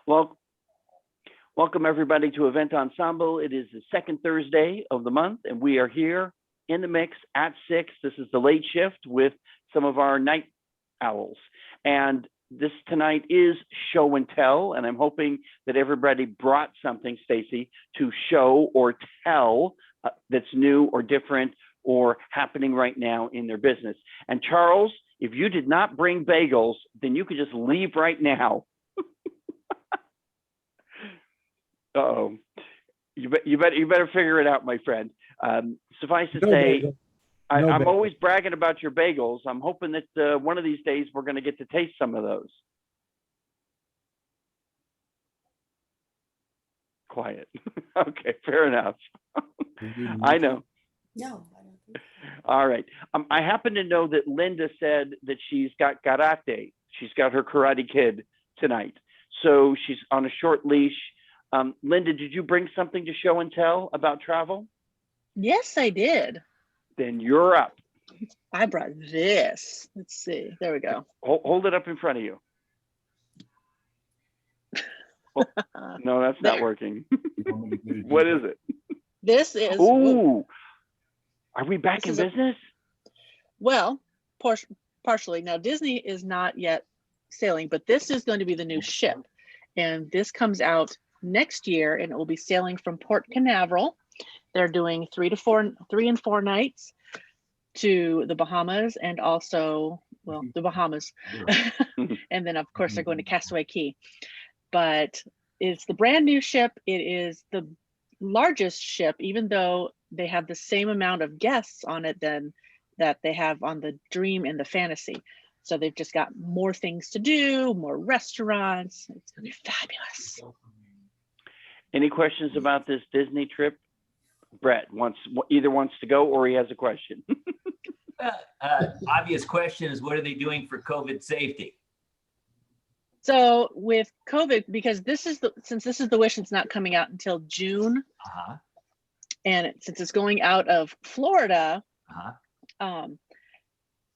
Well, welcome everybody to Event Ensemble. It is the second Thursday of the month, and we are here in the mix at 6. This is the late shift with some of our night owls. And this tonight is show and tell, and I'm hoping that everybody brought something, Stacy, to show or tell that's new or different or happening right now in their business. And Charles, if you did not bring bagels, then you could just leave right now. Uh-oh. You better figure it out, my friend. Suffice to say, I'm always bragging about your bagels. I'm hoping that one of these days we're going to get to taste some of those. Quiet. Okay, fair enough. I know. No, I don't think so. All right. I happen to know that Linda said that she's got karate. She's got her Karate Kid tonight. So she's on a short leash. Linda, did you bring something to show and tell about travel? Yes, I did. Then you're up. I brought this. Let's see. There we go. Hold it up in front of you. Well, no, that's not working. What is it? This is. Ooh, are we back in This is business? Well, partially. Now, Disney is not yet sailing, but this is going to be the new ship. And this comes out next year, and it will be sailing from Port Canaveral. They're doing 3 and 4 nights to the Bahamas, and also, well, the Bahamas. And then, of course, they're going to Castaway Cay. But it's the brand new ship. It is the largest ship, even though they have the same amount of guests on it than that they have on the Dream and the Fantasy. So they've just got more things to do, more restaurants. It's gonna be fabulous. Any questions about this Disney trip? Brett either wants to go or he has a question. Obvious question is, what are they doing for COVID safety? So with COVID, because since this is the Wish, it's not coming out until June. And since it's going out of Florida,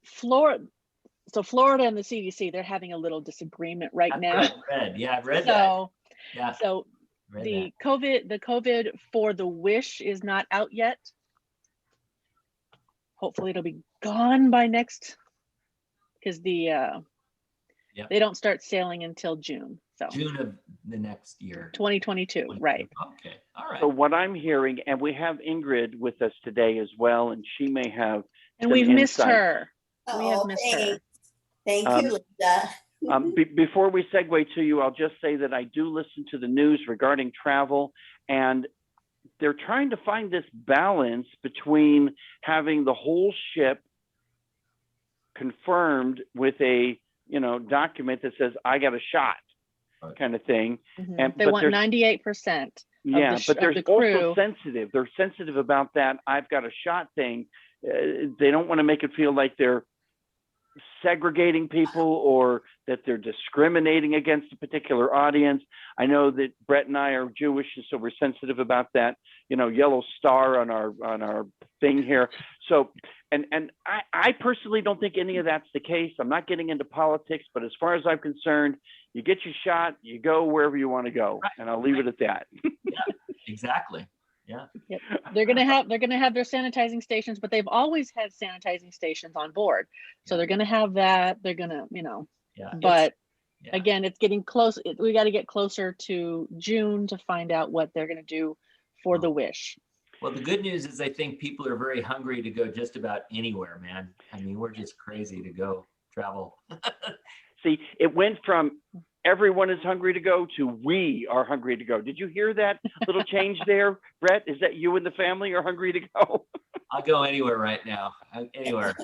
Florida and the CDC, they're having a little disagreement right now. I've read that. Yeah. So the COVID for the Wish is not out yet. Hopefully it'll be gone by next, because they don't start sailing until June. So June of the next year. 2022, right. Okay, all right. So what I'm hearing, and we have Ingrid with us today as well, and she may have And we've missed insight. her. We have missed her. Thank you, Linda. Before we segue to you, I'll just say that I do listen to the news regarding travel, and they're trying to find this balance between having the whole ship confirmed with a document that says I got a shot, kind of thing. And they want 98%. Yeah, but they're the crew. also sensitive. They're sensitive about that I've got a shot thing. They don't want to make it feel like they're segregating people or that they're discriminating against a particular audience. I know that Brett and I are Jewish, and so we're sensitive about that, yellow star on our thing here. So, and I personally don't think any of that's the case. I'm not getting into politics, but as far as I'm concerned, you get your shot, you go wherever you want to go, and I'll leave it at that. Yeah, exactly. Yeah. Yep. They're gonna have their sanitizing stations, but they've always had sanitizing stations on board. So they're gonna have that. They're gonna, Yeah. But again, it's getting close. We got to get closer to June to find out what they're gonna do for the Wish. Well, the good news is I think people are very hungry to go just about anywhere, man. I mean, we're just crazy to go travel. See, it went from everyone is hungry to go to we are hungry to go. Did you hear that little change there, Brett? Is that you and the family are hungry to go? I'll go anywhere right now. Anywhere.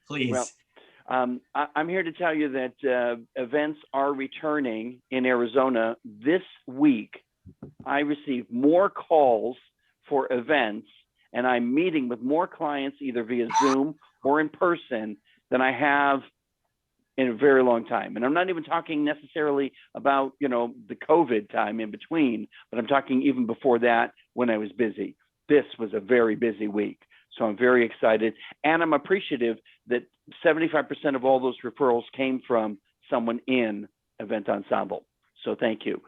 Please. Well, I'm here to tell you that events are returning in Arizona this week. I received more calls for events, and I'm meeting with more clients either via Zoom or in person than I have in a very long time. And I'm not even talking necessarily about, the COVID time in between, but I'm talking even before that when I was busy. This was a very busy week. So I'm very excited. And I'm appreciative that 75% of all those referrals came from someone in Event Ensemble. So thank you.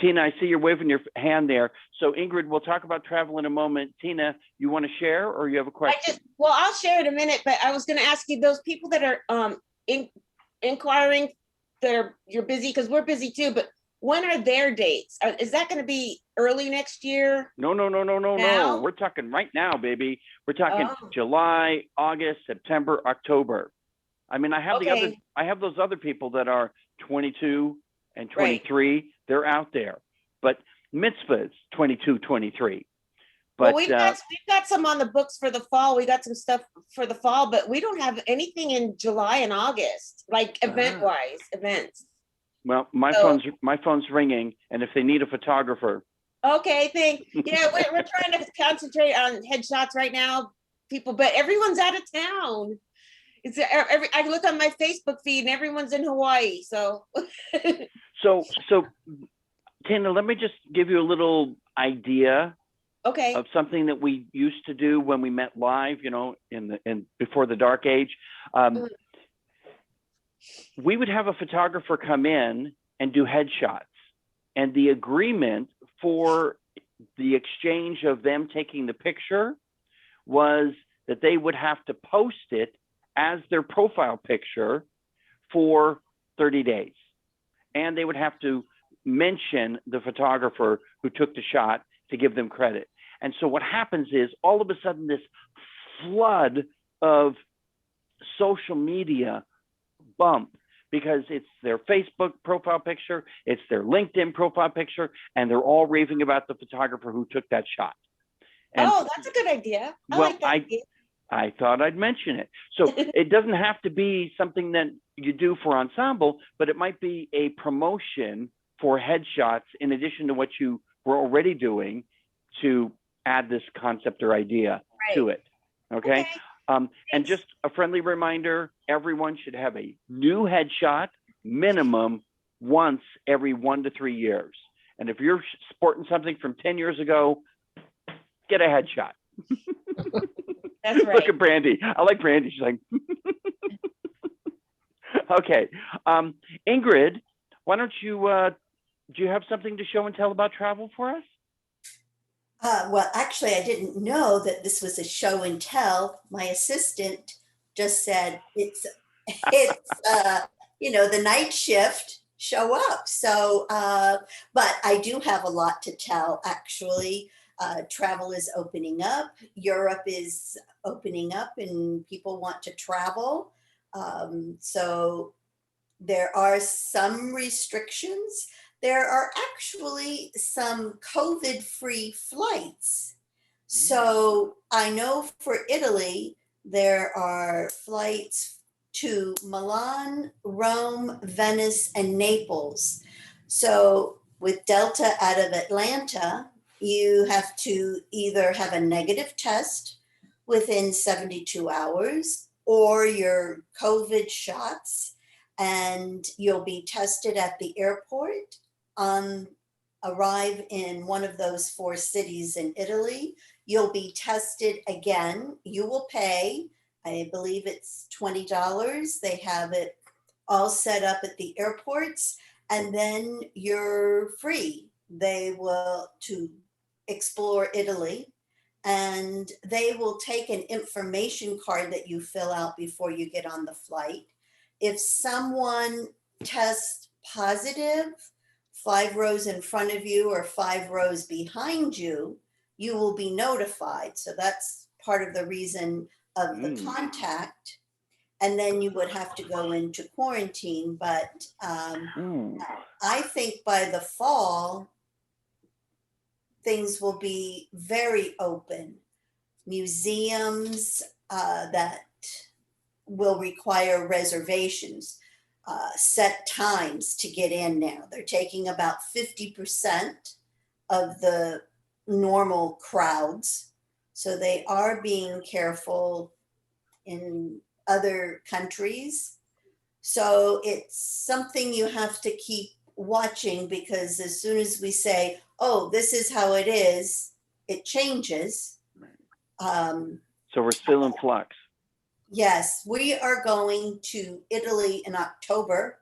Tina, I see you're waving your hand there. So Ingrid, we'll talk about travel in a moment. Tina, you want to share or you have a question? Well, I'll share in a minute, but I was going to ask you, those people that are inquiring, you're busy, because we're busy too, but when are their dates? Is that going to be early next year? No. Now? We're talking right now, baby. We're talking Oh. July, August, September, October. I mean, I have those other people that are 22 and 23. Right. They're out there, but mitzvahs 22, 23. But well, we've got some on the books for the fall. We got some stuff for the fall, but we don't have anything in July and August, like events. Well, my phone's ringing, and if they need a photographer. Okay, yeah, we're trying to concentrate on headshots right now, people, but everyone's out of town. I look on my Facebook feed and everyone's in Hawaii. So so Tina, let me just give you a little idea of something that we used to do when we met live, in before the dark age. We would have a photographer come in and do headshots, and the agreement for the exchange of them taking the picture was that they would have to post it as their profile picture for 30 days. And they would have to mention the photographer who took the shot to give them credit. And so what happens is all of a sudden this flood of social media bump, because it's their Facebook profile picture, it's their LinkedIn profile picture, and they're all raving about the photographer who took that shot. And that's a good idea. I like that idea. I thought I'd mention it. So it doesn't have to be something that you do for Ensemble, but it might be a promotion for headshots in addition to what you were already doing to add this concept or idea to it. Okay. And just a friendly reminder, everyone should have a new headshot minimum once every 1 to 3 years. And if you're sporting something from 10 years ago, get a headshot. That's right. Look at Brandy. I like Brandy. She's like, okay. Ingrid, why don't you, do you have something to show and tell about travel for us? Well, actually, I didn't know that this was a show and tell. My assistant just said it's the night shift, show up. So, but I do have a lot to tell, actually. Travel is opening up. Europe is opening up and people want to travel. So there are some restrictions. There are actually some COVID-free flights. So I know for Italy, there are flights to Milan, Rome, Venice, and Naples. So with Delta out of Atlanta, you have to either have a negative test within 72 hours or your COVID shots, and you'll be tested at the airport. Arrive in one of those 4 cities in Italy. You'll be tested again. You will pay, I believe it's $20. They have it all set up at the airports, and then you're free. They will to explore Italy, and they will take an information card that you fill out before you get on the flight. If someone tests positive 5 rows in front of you or 5 rows behind you, you will be notified. So that's part of the reason of the contact. And then you would have to go into quarantine. But I think by the fall, things will be very open. Museums that will require reservations, set times to get in now. They're taking about 50% of the normal crowds. So they are being careful in other countries. So it's something you have to keep watching, because as soon as we say, oh, this is how it is, it changes. So we're still in flux. Yes, we are going to Italy in October.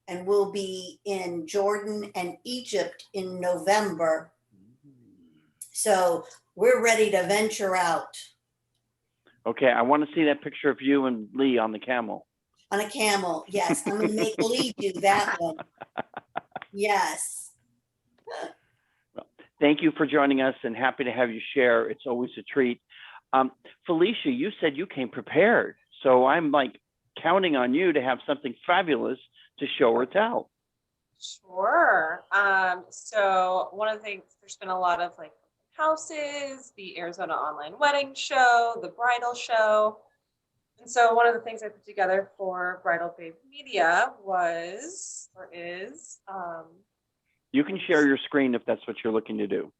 and we'll be in Jordan and Egypt in November. So we're ready to venture out Okay, I want to see that picture of you and Lee on the camel. on a camel. Yes, I'm going to make Lee do that one. Yes. Thank you for joining us and happy to have you share. It's always a treat. Felicia, you said you came prepared. So I'm like counting on you to have something fabulous to show or tell. Sure. So one of the things, there's been a lot of like houses, the Arizona Online Wedding Show, the Bridal Show. And so one of the things I put together for Bridal Babe Media was, or is, You can share your screen if that's what you're looking to do.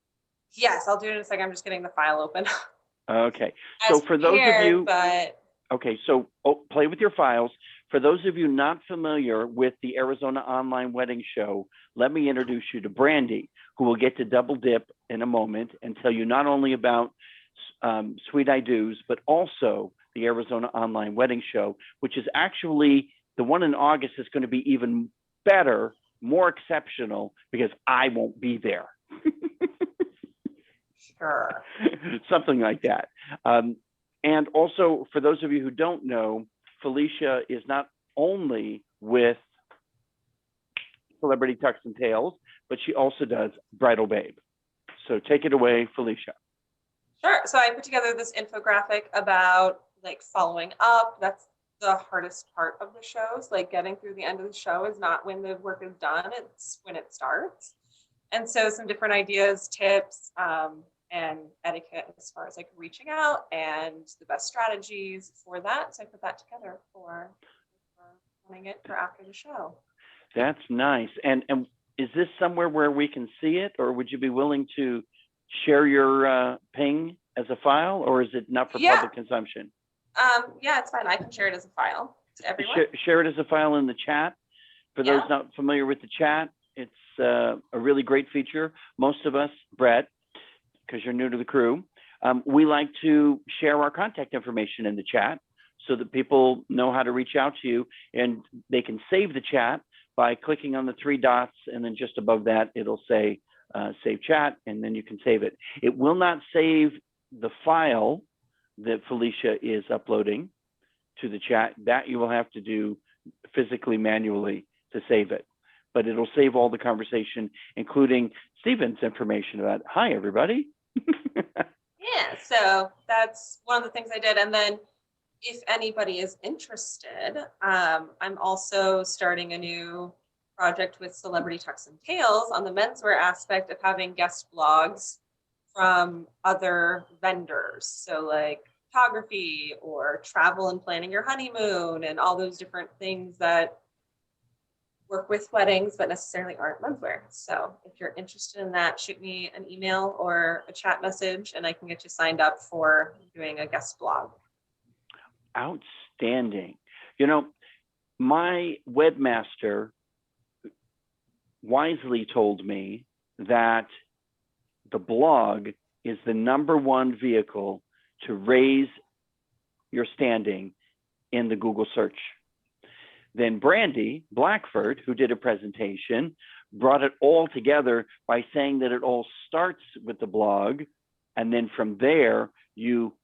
yes, I'll do it in a second. I'm just getting the file open. Okay. So As for those of prepared, you, but okay, so play with your files. For those of you not familiar with the Arizona Online Wedding Show, let me introduce you to Brandy, who will get to double dip in a moment and tell you not only about Sweet I Do's, but also the Arizona Online Wedding Show, which is actually the one in August is going to be even better, more exceptional, because I won't be there. sure. Something like that. And also, for those of you who don't know, Felicia is not only with Celebrity Tux and Tails, but she also does Bridal Babe. So take it away, Felicia. Sure. So I put together this infographic about like following up. That's the hardest part of the shows. Like getting through the end of the show is not when the work is done, it's when it starts. And so some different ideas, tips, and etiquette as far as like reaching out and the best strategies for that. So I put that together for running it for after the show. That's nice. And is this somewhere where we can see it, or would you be willing to share your ping as a file, or is it not for public consumption? Yeah, it's fine. I can share it as a file to everyone. Share it as a file in the chat. For those not familiar with the chat, it's a really great feature. Most of us, Brett, because you're new to the crew, we like to share our contact information in the chat so that people know how to reach out to you, and they can save the chat by clicking on the three dots, and then just above that, it'll say save chat, and then you can save it. It will not save the file that Felicia is uploading to the chat. That you will have to do physically, manually to save it. But it'll save all the conversation, including Stephen's information about, hi, everybody. Yeah, so that's one of the things I did. And then if anybody is interested, I'm also starting a new project with Celebrity Tux and Tails on the menswear aspect of having guest blogs from other vendors. So like photography or travel and planning your honeymoon and all those different things that work with weddings, but necessarily aren't menswear. So if you're interested in that, shoot me an email or a chat message and I can get you signed up for doing a guest blog. Outstanding. You know, my webmaster wisely told me that the blog is the #1 vehicle to raise your standing in the Google search. Then Brandy Blackford, who did a presentation, brought it all together by saying that it all starts with the blog, and then from there, you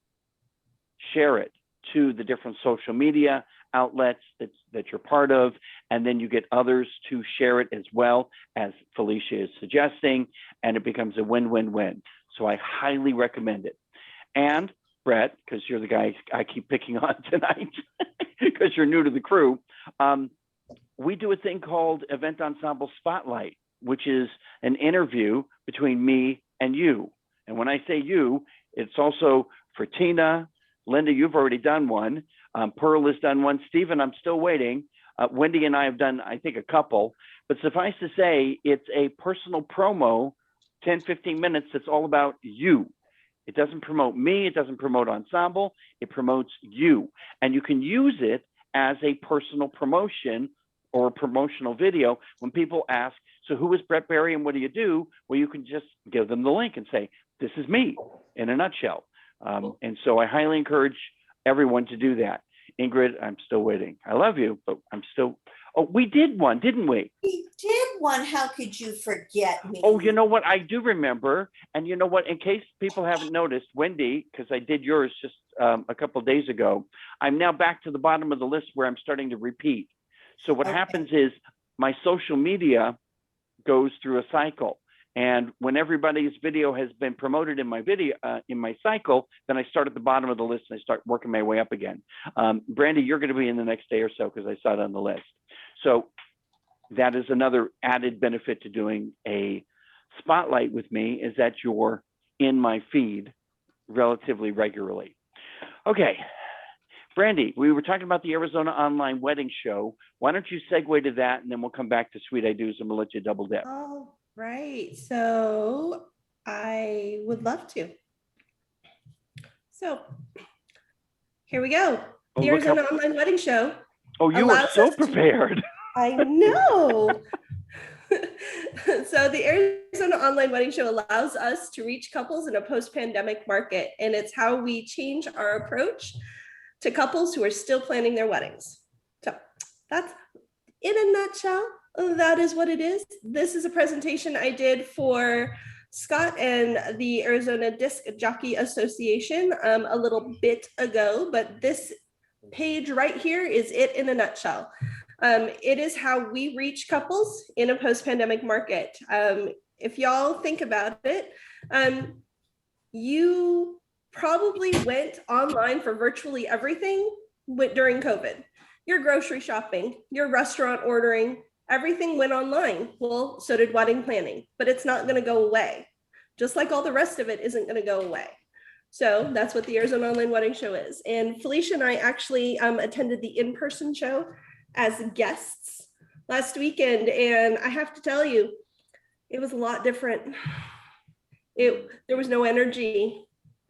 share it to the different social media outlets that you're part of, and then you get others to share it as well, as Felicia is suggesting, and it becomes a win-win-win. So I highly recommend it. And Brett, because you're the guy I keep picking on tonight, because you're new to the crew, we do a thing called Event Ensemble Spotlight, which is an interview between me and you. And when I say you, it's also for Tina. Linda, you've already done one. Pearl has done one. Stephen, I'm still waiting. Wendy and I have done, I think, a couple. But suffice to say, it's a personal promo, 10, 15 minutes, that's all about you. It doesn't promote me. It doesn't promote Ensemble. It promotes you. And you can use it as a personal promotion or a promotional video when people ask, so who is Brett Berry and what do you do? Well, you can just give them the link and say, this is me in a nutshell. And so I highly encourage everyone to do that. Ingrid, I'm still waiting. I love you, but I'm still, Oh, we did one, didn't we? We did one. How could you forget me? Oh, you know what? I do remember. And you know what? In case people haven't noticed, Wendy, because I did yours just a couple of days ago, I'm now back to the bottom of the list where I'm starting to repeat. So what Okay. happens is my social media goes through a cycle. And when everybody's video has been promoted in my video, in my cycle, then I start at the bottom of the list and I start working my way up again. Brandy, you're going to be in the next day or so because I saw it on the list. So that is another added benefit to doing a spotlight with me, is that you're in my feed relatively regularly. Okay, Brandy, we were talking about the Arizona Online Wedding Show. Why don't you segue to that, and then we'll come back to Sweet I Do's and we'll let you double dip. All right, so I would love to. So here we go. Oh, The look Arizona Online Wedding Show. Oh, you were allows so us to- prepared. I know. So the Arizona Online Wedding Show allows us to reach couples in a post-pandemic market, and it's how we change our approach to couples who are still planning their weddings. So that's, in a nutshell, that is what it is. This is a presentation I did for Scott and the Arizona Disc Jockey Association a little bit ago, but this page right here is it in a nutshell. It is how we reach couples in a post-pandemic market. If y'all think about it, you probably went online for virtually everything during COVID. Your grocery shopping, your restaurant ordering, everything went online. Well, so did wedding planning, but it's not going to go away. Just like all the rest of it isn't going to go away. So that's what the Arizona Online Wedding Show is. And Felicia and I actually attended the in-person show as guests last weekend. And I have to tell you, it was a lot different. There was no energy.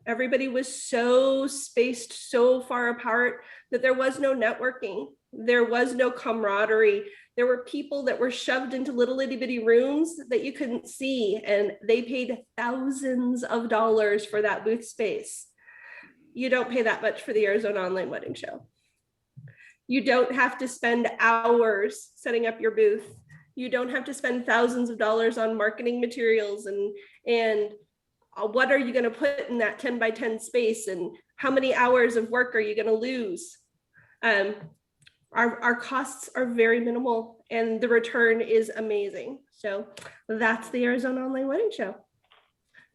Everybody was so spaced, so far apart that there was no networking. There was no camaraderie. There were people that were shoved into little itty bitty rooms that you couldn't see, and they paid thousands of dollars for that booth space. You don't pay that much for the Arizona Online Wedding Show. You don't have to spend hours setting up your booth. You don't have to spend thousands of dollars on marketing materials and what are you going to put in that 10 by 10 space, and how many hours of work are you going to lose? Our costs are very minimal and the return is amazing. So that's the Arizona Online Wedding Show.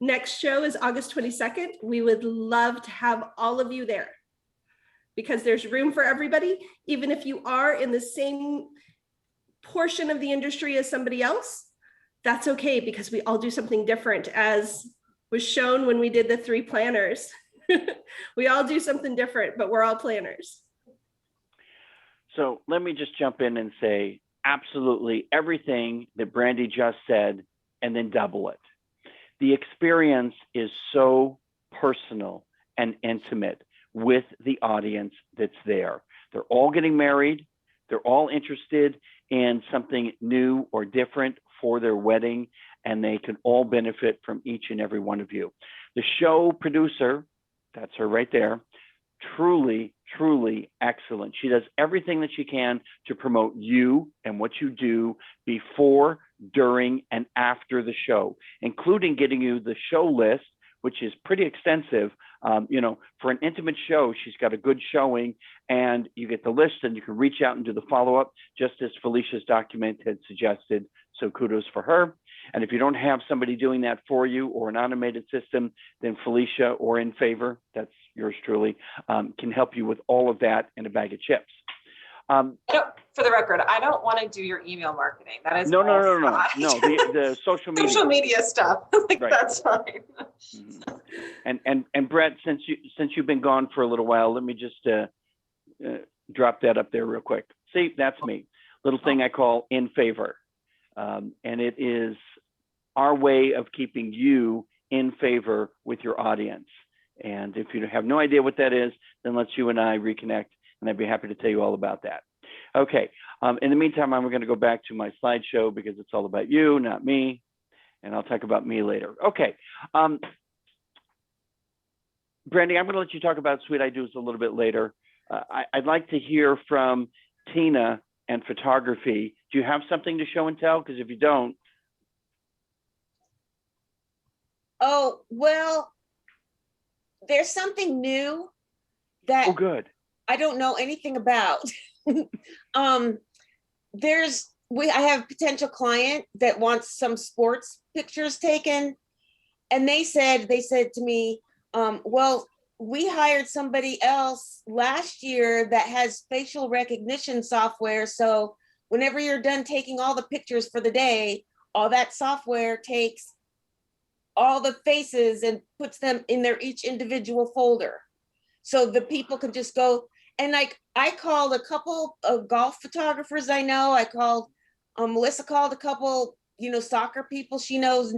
Next show is August 22nd. We would love to have all of you there because there's room for everybody. Even if you are in the same portion of the industry as somebody else, that's okay because we all do something different, as was shown when we did the 3 planners. We all do something different, but we're all planners. So let me just jump in and say absolutely everything that Brandy just said, and then double it. The experience is so personal and intimate with the audience that's there. They're all getting married. They're all interested in something new or different for their wedding, and they can all benefit from each and every one of you. The show producer, that's her right there, truly, truly excellent. She does everything that she can to promote you and what you do before, during, and after the show, including getting you the show list, which is pretty extensive. You know, for an intimate show, she's got a good showing, and you get the list and you can reach out and do the follow-up, just as Felicia's document had suggested. So kudos for her. And if you don't have somebody doing that for you or an automated system, then Felicia or In Favor, that's yours truly, can help you with all of that in a bag of chips. For the record, I don't want to do your email marketing. That is No, Scott. the social media. Social media stuff. Like, Right. That's fine. Mm-hmm. And Brett, since you've been gone for a little while, let me just drop that up there real quick. See, that's me. Little thing I call In Favor, and it is our way of keeping you in favor with your audience. And if you have no idea what that is, then let's you and I reconnect, and I'd be happy to tell you all about that. Okay. In the meantime, I'm going to go back to my slideshow because it's all about you, not me, and I'll talk about me later. Okay. Brandy, I'm going to let you talk about Sweet I Do's a little bit later. I'd like to hear from Tina and photography. Do you have something to show and tell? Because if you don't, Oh, well, there's something new that oh, good. I don't know anything about. I have a potential client that wants some sports pictures taken. And they said to me, well, we hired somebody else last year that has facial recognition software. So whenever you're done taking all the pictures for the day, all that software takes all the faces and puts them in their each individual folder. So the people can just go. And like, I called a couple of golf photographers I know. I called, Melissa called a couple, soccer people she knows.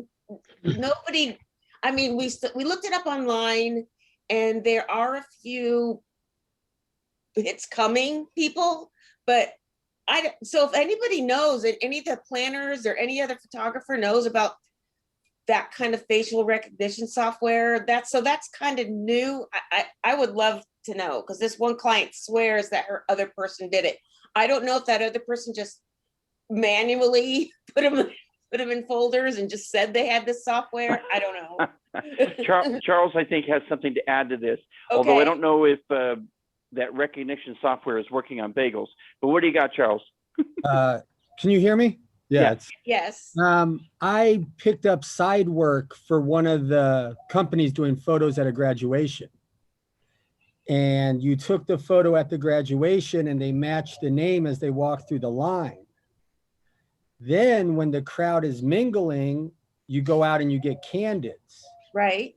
Nobody, I mean, we looked it up online, and there are a few it's coming people, but so if anybody knows, and any of the planners or any other photographer knows about that kind of facial recognition software, that's kind of new. I would love to know, because this one client swears that her other person did it. I don't know if that other person just manually put them in folders and just said they had this software. I don't know. Charles, I think, has something to add to this. Okay. Although I don't know if that recognition software is working on bagels. But what do you got, Charles? Can you hear me? Yeah. Yes. I picked up side work for one of the companies doing photos at a graduation. And you took the photo at the graduation and they matched the name as they walked through the line. Then when the crowd is mingling, you go out and you get candids. Right.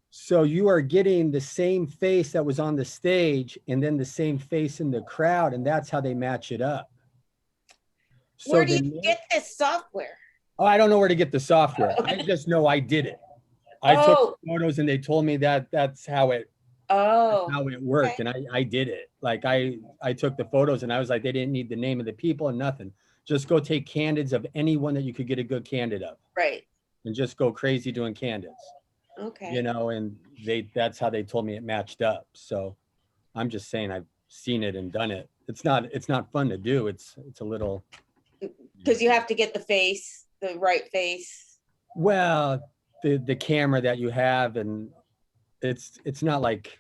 So you are getting the same face that was on the stage and then the same face in the crowd, and that's how they match it up. So where do you get this software? Oh, I don't know where to get the software. I just know I did it. I took photos and they told me that that's how it worked. Okay. And I did it. Like I took the photos and I was like, they didn't need the name of the people and nothing. Just go take candids of anyone that you could get a good candid of. Right. And just go crazy doing candids. Okay. You know, and that's how they told me it matched up. So I'm just saying I've seen it and done it. It's not fun to do. It's a little, because you have to get the right face. Well, the camera that you have, and it's not like,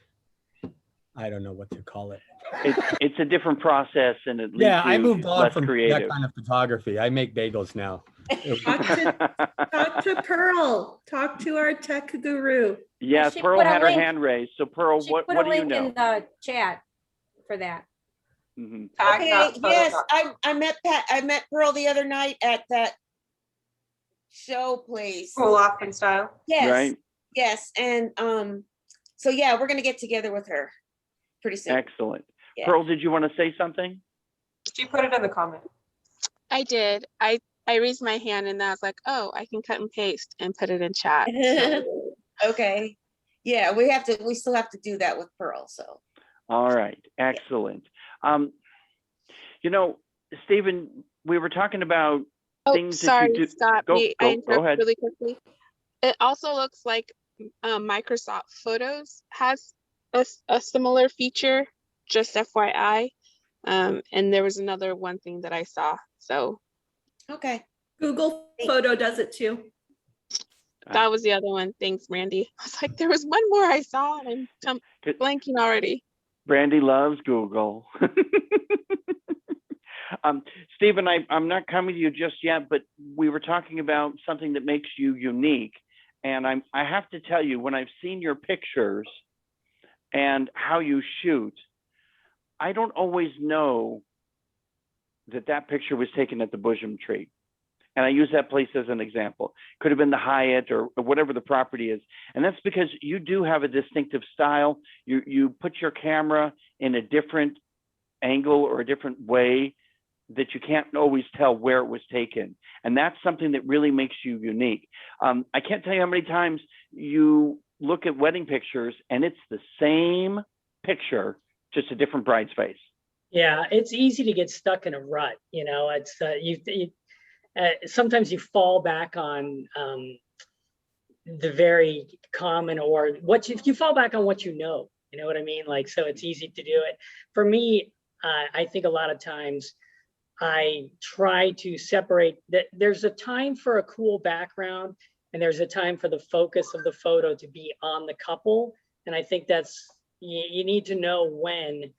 I don't know what to call it. It's a different process, and it leaves I moved on less from creative. that kind of photography. I make bagels now. Talk to Pearl. Talk to our tech guru. Yes, She Pearl put a had her link. hand raised. So Pearl, She what put a do you link know? in the chat for that. Mhm. Tag Okay. that photo Yes, doc. I met Pearl the other night at that show place. Cool off in style. Yes. Right. Yes. And so yeah, we're gonna get together with her pretty soon. Excellent. Yeah. Pearl, did you want to say something? She put it in the comment. I did. I raised my hand and I was like, oh, I can cut and paste and put it in chat. Okay. Yeah, we still have to do that with Pearl. So All right. Excellent. Stephen, we were talking about Oh, things that sorry, you do. Scott. Go I ahead. interrupted really quickly. It also looks like Microsoft Photos has a similar feature, just FYI. And there was another one thing that I saw. So okay. Google Photo does it too. that was the other one. Thanks, Randy. I was like, there was one more I saw and I'm blanking already. Brandy loves Google. Stephen, I'm not coming to you just yet, but we were talking about something that makes you unique. And I have to tell you, when I've seen your pictures and how you shoot, I don't always know that picture was taken at the Bosom Tree. And I use that place as an example. Could have been the Hyatt or whatever the property is. And that's because you do have a distinctive style. You put your camera in a different angle or a different way that you can't always tell where it was taken. And that's something that really makes you unique. I can't tell you how many times you look at wedding pictures and it's the same picture, just a different bride's face. Yeah, it's easy to get stuck in a rut. You know, it's sometimes you fall back on the very common, or if you fall back on what you know what I mean? Like, so it's easy to do it. For me, I think a lot of times I try to separate that. There's a time for a cool background and there's a time for the focus of the photo to be on the couple. And I think that's, you need to know when,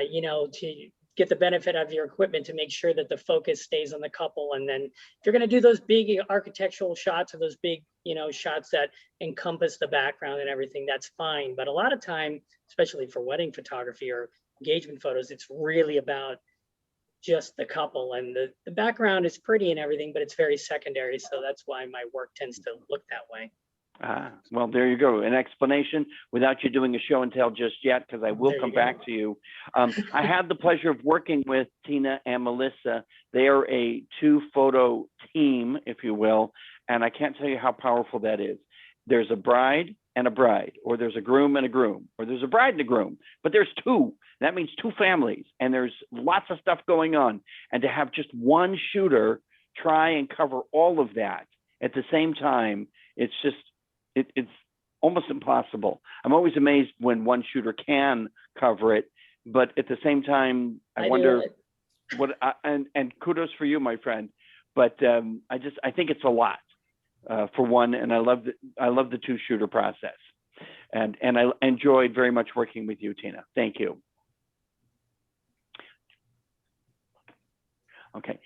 you know, to get the benefit of your equipment to make sure that the focus stays on the couple. And then if you're going to do those big architectural shots or those big, you know, shots that encompass the background and everything, that's fine. But a lot of time, especially for wedding photography or engagement photos, it's really about just the couple, and the background is pretty and everything, but it's very secondary. So that's why my work tends to look that way. Well, there you go. An explanation without you doing a show and tell just yet, because I will come back to you. I had the pleasure of working with Tina and Melissa. They are a 2-photo team, if you will, and I can't tell you how powerful that is. There's a bride and a bride, or there's a groom and a groom, or there's a bride and a groom, but there's 2. That means 2 families, and there's lots of stuff going on. And to have just one shooter try and cover all of that at the same time, it's just, it's almost impossible. I'm always amazed when one shooter can cover it, but at the same time, I wonder what, and kudos for you, my friend. But I think it's a lot for one, and I love the 2-shooter process. And I enjoyed very much working with you, Tina. Thank you. Okay.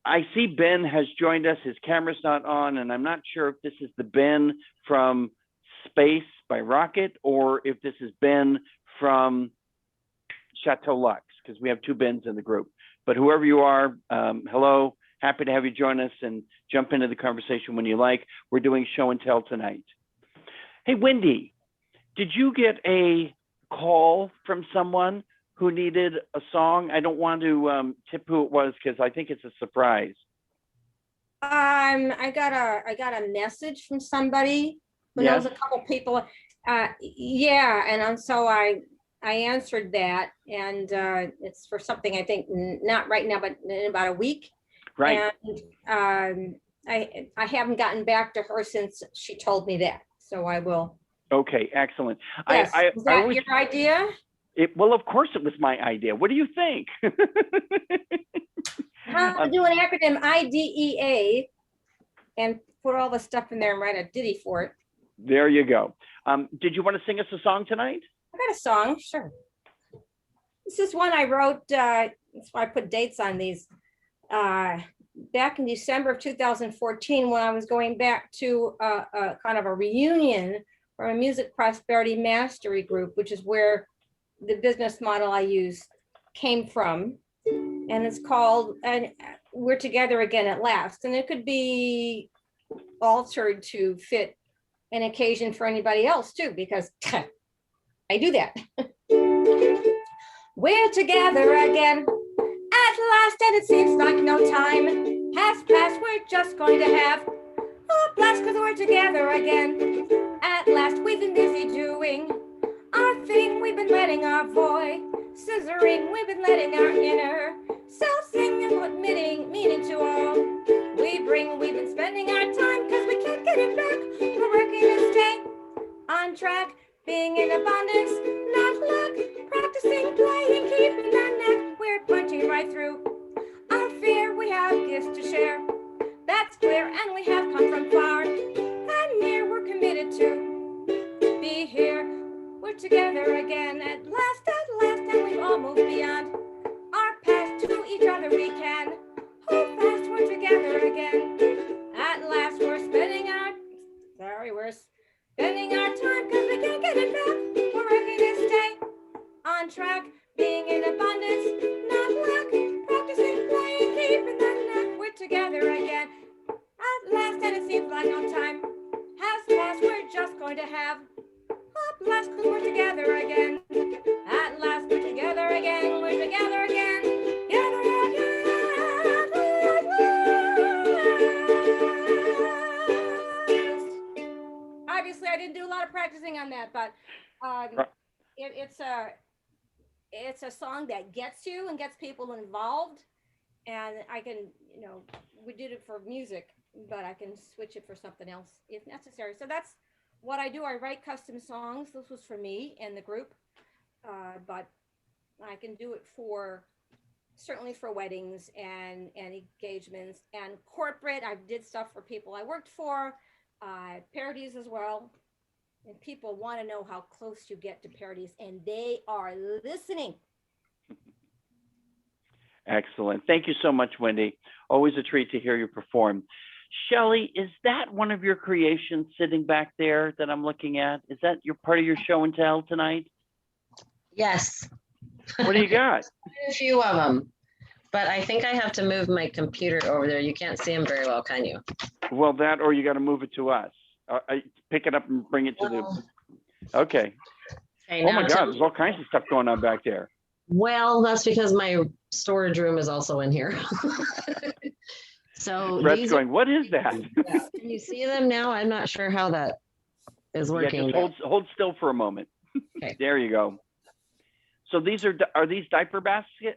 I see Ben has joined us. His camera's not on, and I'm not sure if this is the Ben from Space by Rocket or if this is Ben from Chateau Lux, because we have 2 Bens in the group. But whoever you are, hello. Happy to have you join us and jump into the conversation when you like. We're doing show and tell tonight. Hey, Wendy, did you get a call from someone who needed a song? I don't want to tip who it was because I think it's a surprise. I got a message from somebody who knows a couple people. Yeah, and so I answered that, and it's for something I think not right now, but in about a week. Right. And I haven't gotten back to her since she told me that, so I will. Okay, excellent. Yes, was that your idea? Well, of course it was my idea. What do you think? How to do an acronym IDEA and put all the stuff in there and write a ditty for it. There you go. Did you want to sing us a song tonight? I got a song, sure. This is one I wrote, that's why I put dates on these. Back in December of 2014, when I was going back to a kind of a reunion from a music prosperity mastery group, which is where the business model I use came from. And it's called, and We're Together Again at Last. And it could be altered to fit an occasion for anybody else too, because I do that. We're together again at last, and it seems like no time has passed. We're just going to have a blast, because we're together again at last. We've been busy doing our thing. We've been letting our voices ring. We've been letting our inner self sing and put meaning to all we bring. We've been spending our time because we can't get it back. We're working to stay on track, being in abundance, not luck, practicing, playing, keeping that neck. We're punching right through our fear. We have gifts to share, that's clear, and we have come from far and near. We're committed to be here. We're together again at last, and we've all moved beyond our past. To each other we can hold fast. We're together again at last. We're spending our time because we can't get it back. We're working to stay on track, being in abundance, not lack, practicing, playing, keeping the neck. We're together again at last, and it seems like no time has passed. We're just going to have a blast, because we're together again at last. We're together again. We're together again. Together again. Obviously, I didn't do a lot of practicing on that, but it's a song that gets you and gets people involved. And I can, we did it for music, but I can switch it for something else if necessary. So that's what I do. I write custom songs. This was for me and the group, but I can do it for, certainly for weddings and engagements and corporate. I did stuff for people I worked for, parodies as well. And people want to know how close you get to parodies, and they are listening. Excellent. Thank you so much, Wendy. Always a treat to hear you perform. Shelley, is that one of your creations sitting back there that I'm looking at? Is that your part of your show and tell tonight? Yes. What do you got? A few of them, but I think I have to move my computer over there. You can't see them very well, can you? Well, that or you got to move it to us. Pick it up and bring it to the. Okay. Okay, Oh my now God, there's all kinds of stuff going on back there. Well, that's because my storage room is also in here. So Brett's these going, what is that? can you see them now? I'm not sure how that is Yeah, working. just hold still for a moment. Okay. There you go. So these are these diaper basket,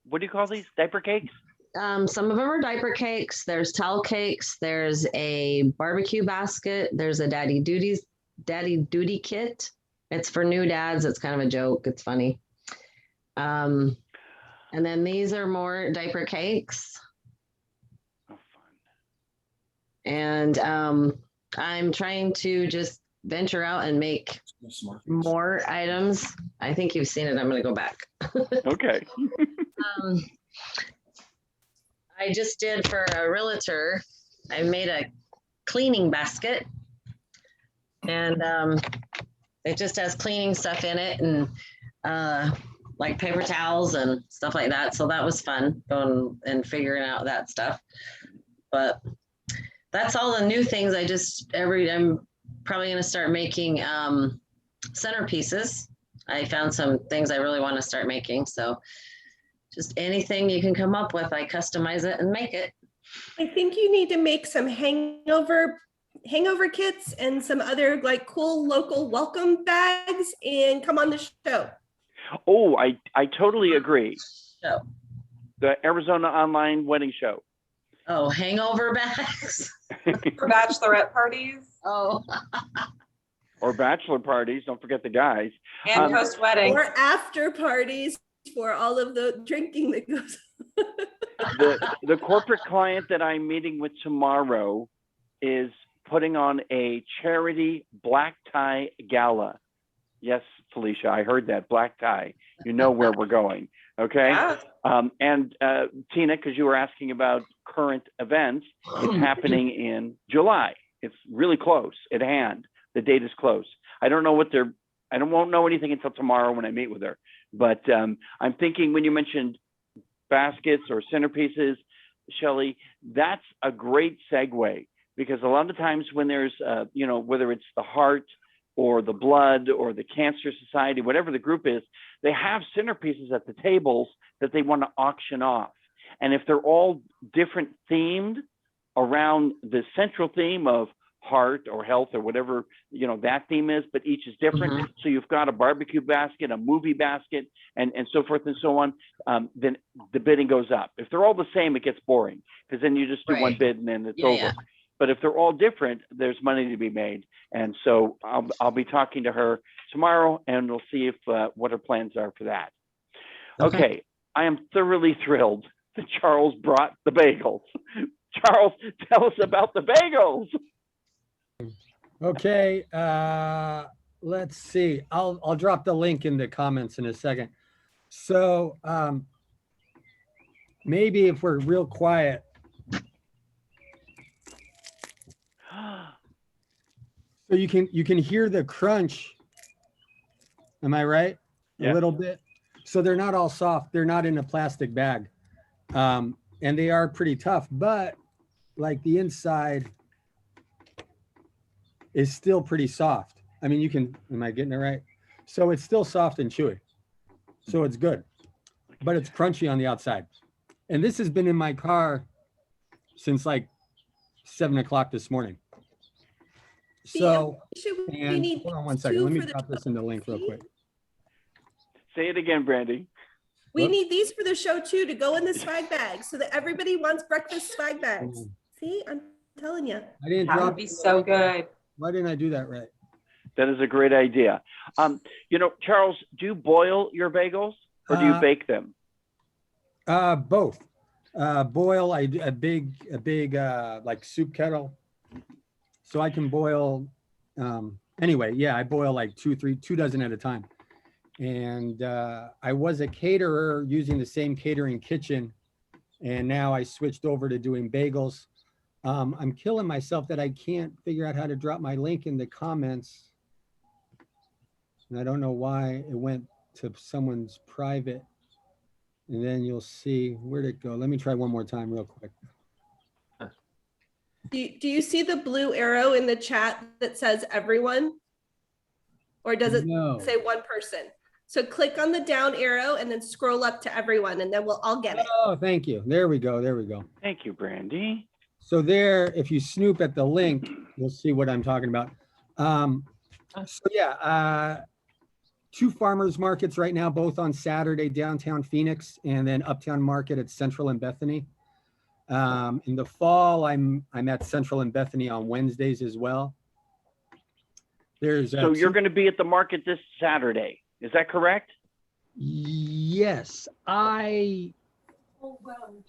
what do you call these? Diaper cakes? Some of them are diaper cakes. There's towel cakes. There's a barbecue basket. There's a daddy duty kit. It's for new dads. It's kind of a joke. It's funny. And then these are more diaper cakes. Oh, fun. And I'm trying to just venture out and make more items. I think you've seen it. I'm going to go back. Okay. I just did for a realtor, I made a cleaning basket, and it just has cleaning stuff in it, and like paper towels and stuff like that. So that was fun, going and figuring out that stuff. But that's all the new things. I'm probably going to start making centerpieces. I found some things I really want to start making. So just anything you can come up with, I customize it and make it. I think you need to make some hangover kits and some other like cool local welcome bags and come on the show. Oh, I totally agree. Show. The Arizona Online Wedding Show. Oh, hangover bags. For bachelorette parties Oh, Or bachelor parties. Don't forget the guys. and post wedding. Or after parties for all of the drinking that goes on. The corporate client that I'm meeting with tomorrow is putting on a charity black tie gala. Yes, Felicia, I heard that, black tie. You know where we're going, okay? Yeah. And Tina, because you were asking about current events, it's happening in July. It's really close at hand. The date is close. I don't know won't know anything until tomorrow when I meet with her. But I'm thinking when you mentioned baskets or centerpieces, Shelley, that's a great segue, because a lot of times when there's, whether it's the heart or the blood or the Cancer Society, whatever the group is, they have centerpieces at the tables that they want to auction off. And if they're all different themed around the central theme of heart or health or whatever, that theme is, but each is different. Mm-hmm. So you've got a barbecue basket, a movie basket, and so forth and so on. Then the bidding goes up. If they're all the same, it gets boring, because then you just do one Right. bid and then it's Yeah, over. yeah. But if they're all different, there's money to be made. And so I'll be talking to her tomorrow, and we'll see if what her plans are for that. Okay. I am thoroughly thrilled that Charles brought the bagels. Charles, tell us about the bagels. Okay, let's see. I'll drop the link in the comments in a second. So maybe if we're real quiet. So you can hear the crunch. Am I right? Yeah. A little bit. So they're not all soft. They're not in a plastic bag. And they are pretty tough, but like the inside is still pretty soft. I mean, am I getting it right? So it's still soft and chewy. So it's good, but it's crunchy on the outside. And this has been in my car since like 7 o'clock this morning. So, and hold on one second. Let me drop this in the link real quick. Say it again, Brandy. We need these for the show too, to go in the swag bag, so that everybody wants breakfast swag bags. See, I'm telling you. I didn't That drop would be so good. Why didn't I do that right? That is a great idea. You know, Charles, do you boil your bagels or do you bake them? Both. Boil a big like soup kettle, so I can boil. Anyway, yeah, I boil like 2 dozen at a time. And I was a caterer using the same catering kitchen, and now I switched over to doing bagels. I'm killing myself that I can't figure out how to drop my link in the comments. And I don't know why it went to someone's private. And then you'll see, where'd it go? Let me try one more time real quick. Do you see the blue arrow in the chat that says everyone? Or does it No. say one person? So click on the down arrow and then scroll up to everyone, and then we'll all get it. Oh, thank you. There we go. There we go. Thank you, Brandy. So there, if you snoop at the link, you'll see what I'm talking about. So yeah, 2 farmers markets right now, both on Saturday, downtown Phoenix, and then Uptown Market at Central and Bethany. In the fall, I'm at Central and Bethany on Wednesdays as well. There's So you're going to be at the market this Saturday. Is that correct? Yes, I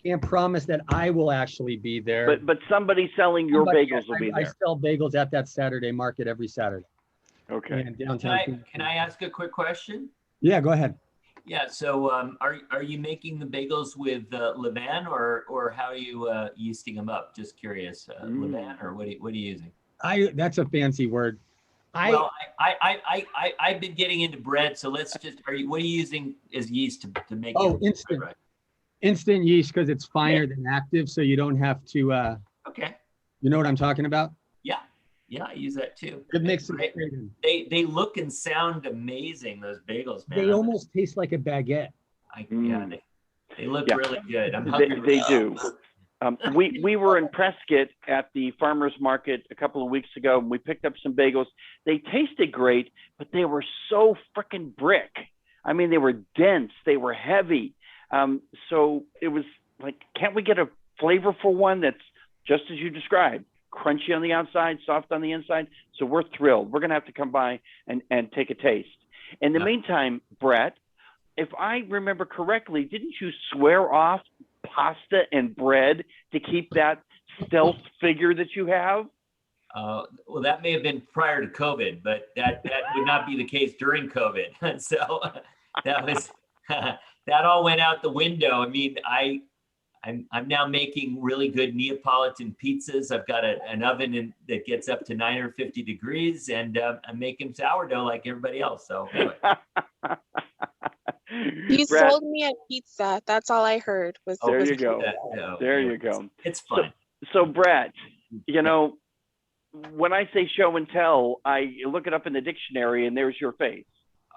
can't promise that I will actually be there. But somebody selling your Somebody- bagels will be I there. sell bagels at that Saturday market every Saturday. Okay. In downtown Phoenix. Can I ask a quick question? Yeah, go ahead. Yeah, so are you making the bagels with levain or how are you yeasting them up? Just curious, levain or what are you using? That's a fancy word. Well, I've been getting into bread, so let's just. What are you using as yeast to make? Oh, it? instant. Right. Instant yeast because it's finer than active, so you don't have to. Okay. You know what I'm talking about? Yeah, I use that too. It makes it great. great. They look and sound amazing. Those bagels, man. They almost taste like a baguette. Yeah, they look really good. I'm They, hungry. they do. We were in Prescott at the farmers market a couple of weeks ago, and we picked up some bagels. They tasted great, but they were so freaking brick. I mean, they were dense, they were heavy. So it was like, can't we get a flavorful one that's just as you described, crunchy on the outside, soft on the inside? So we're thrilled. We're gonna have to come by and take a taste. In the meantime, Brett, if I remember correctly, didn't you swear off pasta and bread to keep that stealth figure that you have? Well, that may have been prior to COVID, but that would not be the case during COVID. So that was that all went out the window. I mean, I'm now making really good Neapolitan pizzas. I've got an oven that gets up to 950 degrees, and I'm making sourdough like everybody else. So anyway. You Brett, sold me a pizza. That's all I heard was. there was you go. No, There anyway, you go. It's fun. So Brett, you know, when I say show and tell, I look it up in the dictionary and there's your face.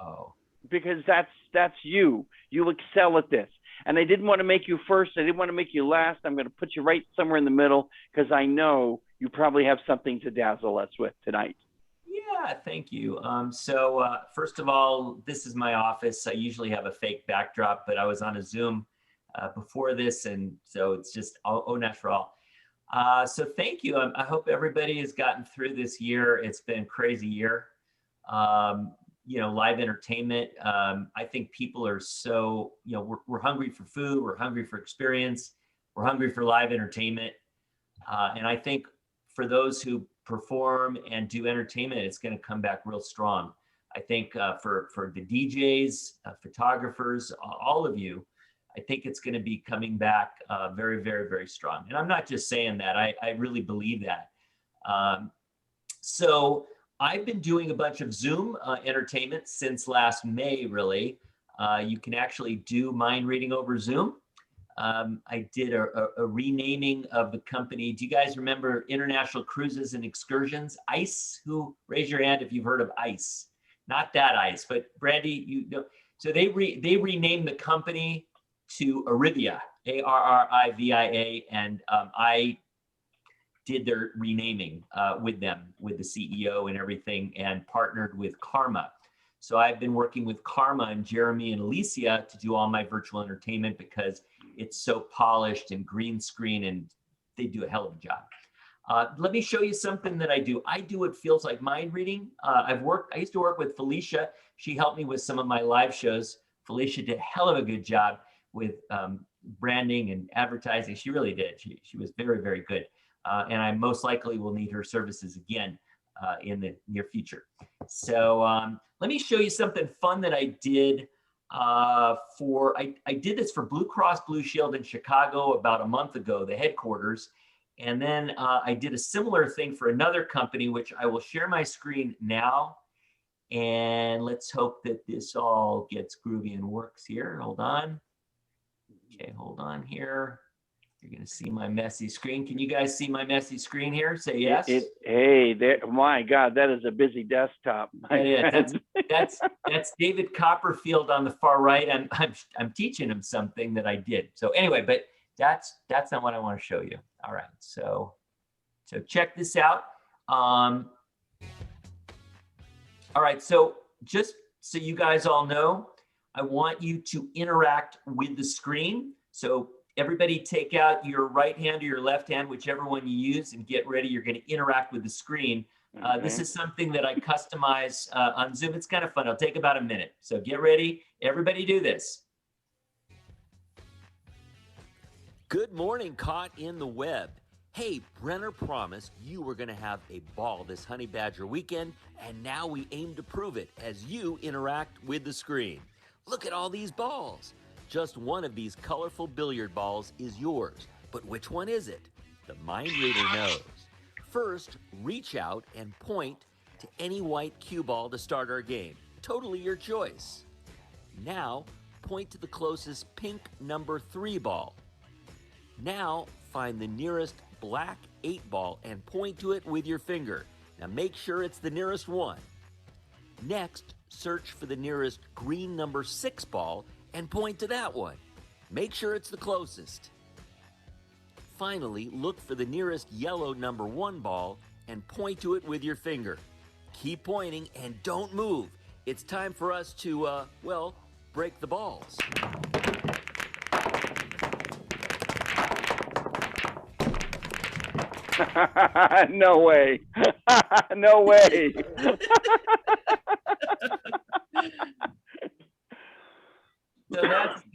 Oh. Because that's you. You excel at this. And I didn't want to make you first. I didn't want to make you last. I'm going to put you right somewhere in the middle because I know you probably have something to dazzle us with tonight. Yeah, thank you. So first of all, this is my office. I usually have a fake backdrop, but I was on a Zoom before this, and so it's just au naturel. So thank you. I hope everybody has gotten through this year. It's been a crazy year. You know, live entertainment. I think people are so, you know, we're hungry for food. We're hungry for experience. We're hungry for live entertainment. And I think for those who perform and do entertainment, it's going to come back real strong. I think for the DJs, photographers, all of you, I think it's going to be coming back very, very, very strong. And I'm not just saying that. I really believe that. So I've been doing a bunch of Zoom entertainment since last May, really. You can actually do mind reading over Zoom. I did a renaming of the company. Do you guys remember International Cruises and Excursions? ICE? Who, raise your hand if you've heard of ICE. Not that ICE, but Brandy, you know. So they renamed the company to Arrivia, ARRIVIA, and I did their renaming with them, with the CEO and everything, and partnered with Karma. So I've been working with Karma and Jeremy and Alicia to do all my virtual entertainment because it's so polished and green screen, and they do a hell of a job. Let me show you something that I do. I do what feels like mind reading. I used to work with Felicia. She helped me with some of my live shows. Felicia did a hell of a good job with branding and advertising. She really did. She was very, very good. And I most likely will need her services again in the near future. So let me show you something fun that I did I did this for Blue Cross Blue Shield in Chicago about a month ago, the headquarters. And then I did a similar thing for another company, which I will share my screen now. And let's hope that this all gets groovy and works here. Hold on. Okay, hold on here. You're going to see my messy screen. Can you guys see my messy screen here? Say yes. Hey, there, my God, that is a busy desktop. Yeah, that's David Copperfield on the far right. I'm teaching him something that I did. So anyway, but that's not what I want to show you. All right, so check this out. All right, so just so you guys all know, I want you to interact with the screen. So everybody take out your right hand or your left hand, whichever one you use, and get ready. You're going to interact with the screen. Okay. This is something that I customize on Zoom. It's kind of fun. It'll take about a minute. So get ready. Everybody do this. Good morning, Caught in the Web. Hey, Brenner promised you were going to have a ball this Honey Badger weekend, and now we aim to prove it as you interact with the screen. Look at all these balls. Just one of these colorful billiard balls is yours, but which one is it? The mind reader knows. First, reach out and point to any white cue ball to start our game. Totally your choice. Now, point to the closest pink number 3 ball. Now, find the nearest black 8 ball and point to it with your finger. Now make sure it's the nearest one. Next, search for the nearest green number 6 ball and point to that one. Make sure it's the closest. Finally, look for the nearest yellow number 1 ball and point to it with your finger. Keep pointing and don't move. It's time for us to, break the balls. No way. No way. So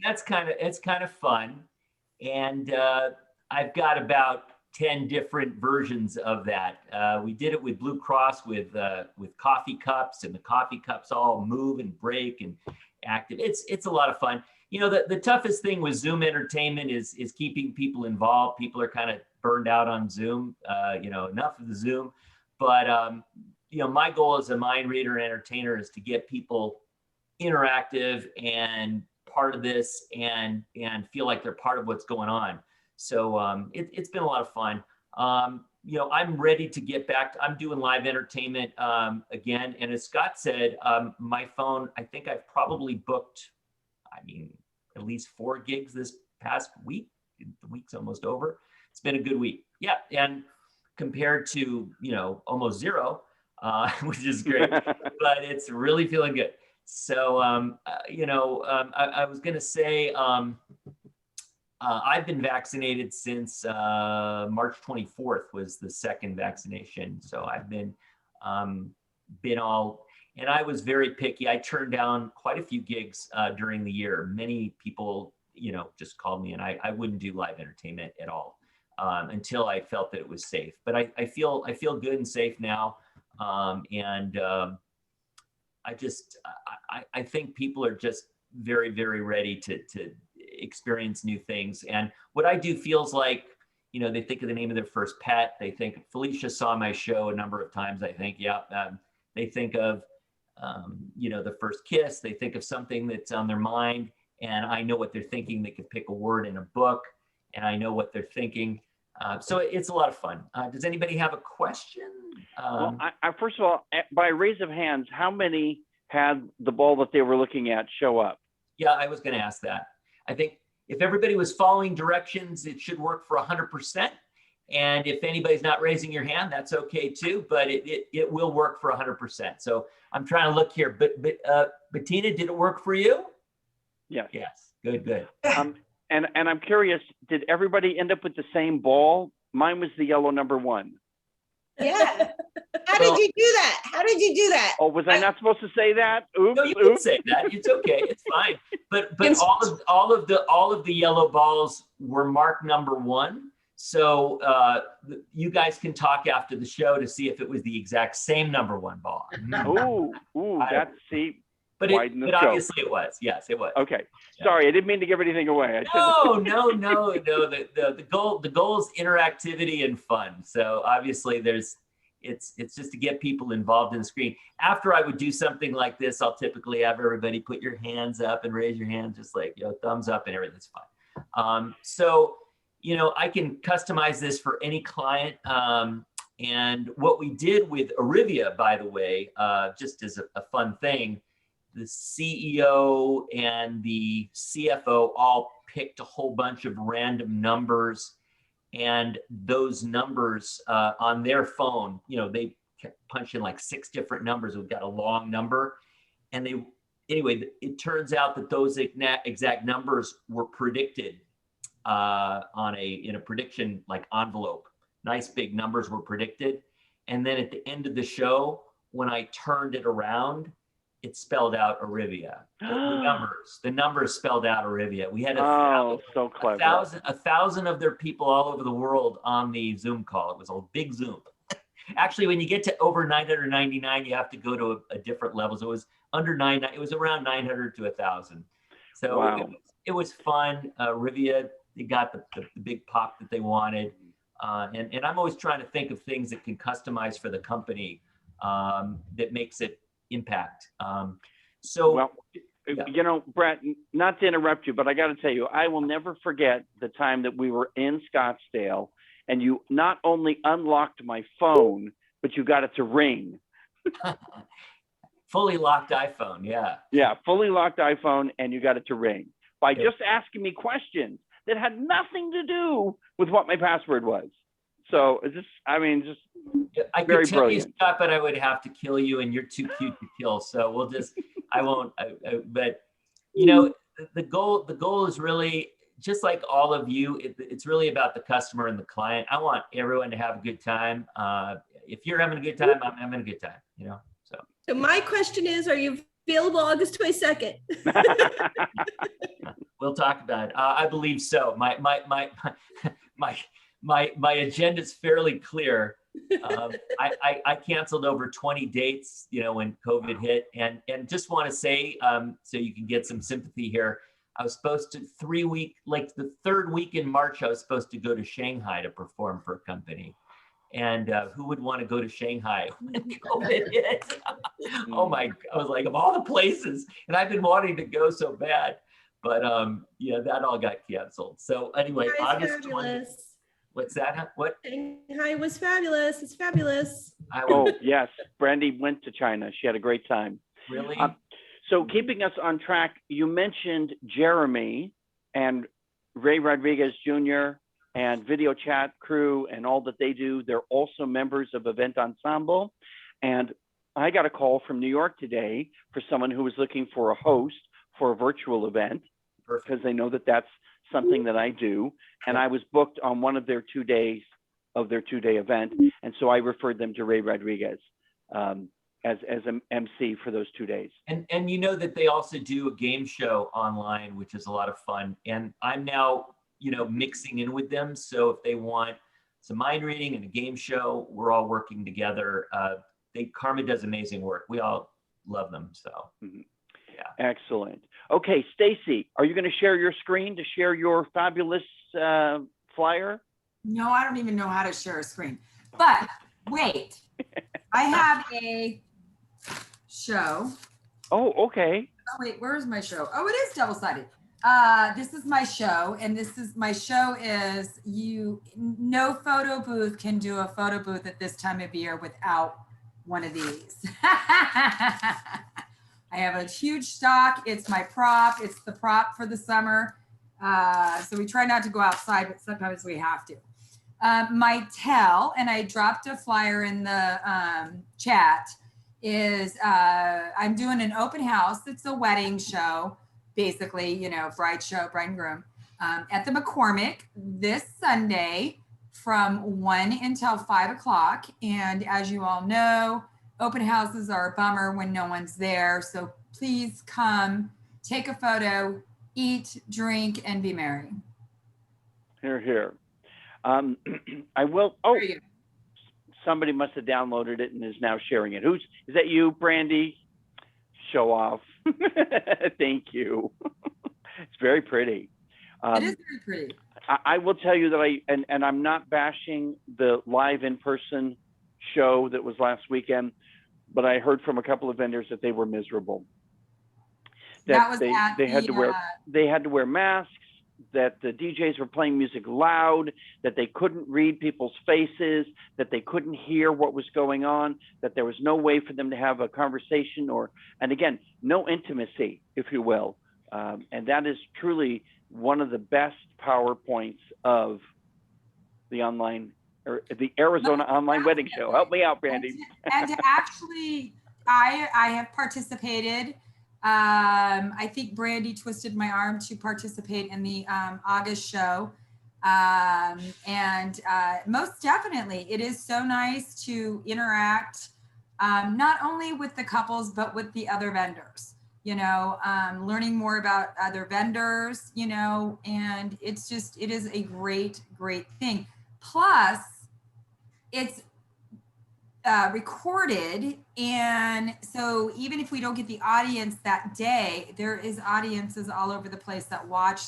it's kind of fun, and I've got about 10 different versions of that. We did it with Blue Cross with coffee cups, and the coffee cups all move and break and active. It's a lot of fun. You know, the toughest thing with Zoom entertainment is keeping people involved. People are kind of burned out on Zoom. Enough of the Zoom. But my goal as a mind reader and entertainer is to get people interactive and part of this and feel like they're part of what's going on. So it's been a lot of fun. I'm ready to get back. I'm doing live entertainment again. And as Scott said, my phone, I think I've probably booked, at least 4 gigs this past week. The week's almost over. It's been a good week. Yeah. And compared to, almost 0, which is great, but it's really feeling good. So, I was going to say, I've been vaccinated since March 24th was the second vaccination. So I've been all, and I was very picky. I turned down quite a few gigs during the year. Many people, just called me, and I wouldn't do live entertainment at all until I felt that it was safe. But I feel good and safe now. I think people are just very, very ready to experience new things. And what I do feels like, they think of the name of their first pet. They think, Felicia saw my show a number of times, I think. Yeah. They think of, the first kiss. They think of something that's on their mind. And I know what they're thinking. They can pick a word in a book, and I know what they're thinking. So it's a lot of fun. Does anybody have a question? Well, I first of all, by raise of hands, how many had the ball that they were looking at show up? Yeah, I was going to ask that. I think if everybody was following directions, it should work for 100%. And if anybody's not raising your hand, that's okay too, but it will work for 100%. So I'm trying to look here, but Bettina, did it work for you? Yes. Yes, good. And I'm curious, did everybody end up with the same ball? Mine was the yellow number 1. Yeah. How did you do that? How did you do that? Oh, was I not supposed to say that? Oops, No, you can oops. say that. It's okay. It's fine. But It's- all of the yellow balls were marked number 1. So you guys can talk after the show to see if it was the exact same number 1 ball. Ooh, that's, see, But widen the but scope. obviously it was. Yes, it was. Okay. Sorry, I didn't mean to give anything away. I shouldn't. No. The goal is interactivity and fun. So obviously it's just to get people involved in the screen. After I would do something like this, I'll typically have everybody put your hands up and raise your hand, just like, thumbs up and everything's fine. So, I can customize this for any client. And what we did with Arivia, by the way, just as a fun thing, the CEO and the CFO all picked a whole bunch of random numbers, and those numbers on their phone, they punch in like 6 different numbers. We've got a long number, and anyway, it turns out that those exact numbers were predicted in a prediction like envelope. Nice big numbers were predicted, and then at the end of the show, when I turned it around, it spelled out Arivia. The numbers spelled out Arivia. We had so clever. a thousand of their people all over the world on the Zoom call. It was a big Zoom. Actually, when you get to over 999, you have to go to a different level. So it was under 9. It was around 900 to 1,000. So wow. it was fun. Arivia, they got the big pop that they wanted. And I'm always trying to think of things that can customize for the company that makes it impact. Brett, not to interrupt you, but I got to tell you, I will never forget the time that we were in Scottsdale and you not only unlocked my phone, but you got it to ring. Fully locked iPhone, yeah. Yeah, fully locked iPhone, and you got it to ring by just asking me questions that had nothing to do with what my password was. So it's just, I could tell brilliant. you, Scott, but I would have to kill you, and you're too cute to kill. So we'll just, I won't. But the goal is really just like all of you. It's really about the customer and the client. I want everyone to have a good time. If you're having a good time, I'm having a good time. So my question is, are you available August 22nd? We'll talk about it. I believe so. My agenda is fairly clear. I canceled over 20 dates, when COVID hit, and just want to say, so you can get some sympathy here. I was supposed to the 3rd week in March, I was supposed to go to Shanghai to perform for a company. And who would want to go to Shanghai when COVID hit? Oh my, I was like, of all the places, and I've been wanting to go so bad, but that all got canceled. So anyway, August 20th. What's that? What? Shanghai was fabulous. It's fabulous. Yes. Brandy went to China. She had a great time. Really? So keeping us on track, you mentioned Jeremy and Ray Rodriguez Jr. and Video Chat Crew and all that they do. They're also members of Event Ensemble. And I got a call from New York today for someone who was looking for a host for a virtual event, because they know that that's something that I do. And I was booked on one of their 2 days of their 2-day event. And so I referred them to Ray Rodriguez as an MC for those 2 days. And you know that they also do a game show online, which is a lot of fun. And I'm now, mixing in with them. So if they want some mind reading and a game show, we're all working together. Karma does amazing work. We all love them. So yeah. Excellent. Okay, Stacy, are you going to share your screen to share your fabulous flyer? No, I don't even know how to share a screen. But wait, I have a show. Oh, okay. Oh, wait, where's my show? Oh, it is double-sided. This is my show, and my show is no photo booth can do a photo booth at this time of year without one of these. I have a huge stock. It's my prop. It's the prop for the summer. So we try not to go outside, but sometimes we have to. My tell, and I dropped a flyer in the chat, is I'm doing an open house. It's a wedding show, basically, bride show, bride and groom, at the McCormick this Sunday from 1 until 5 o'clock. And as you all know, open houses are a bummer when no one's there. So please come, take a photo, eat, drink, and be merry. Here, here. I will. Oh, somebody must have downloaded it and is now sharing it. Is that you, Brandy? Show off. Thank you. It's very pretty. It is very pretty. I will tell you that and I'm not bashing the live in-person show that was last weekend, but I heard from a couple of vendors that they were miserable. That was they had to wear masks, that the DJs were playing music loud, that they couldn't read people's faces, that they couldn't hear what was going on, that there was no way for them to have a conversation and again, no intimacy, if you will. And that is truly one of the best PowerPoints of the online or the Arizona online wedding show. Help me out, Brandy. And to actually, I have participated. I think Brandy twisted my arm to participate in the August show. And most definitely, it is so nice to interact not only with the couples, but with the other vendors, learning more about other vendors, and it is a great, great thing. Plus, it's recorded, and so even if we don't get the audience that day, there is audiences all over the place that watch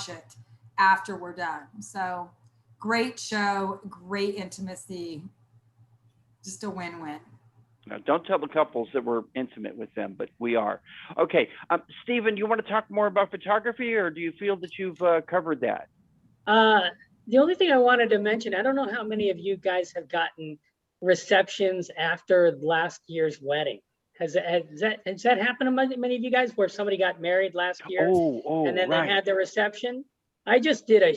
it after we're done. So great show, great intimacy, just a win-win. Now, don't tell the couples that we're intimate with them, but we are. Okay, Stephen, you want to talk more about photography, or do you feel that you've covered that? The only thing I wanted to mention, I don't know how many of you guys have gotten receptions after last year's wedding. Has that happened to many of you guys, where somebody got married last year and then right. they had the reception? I just did a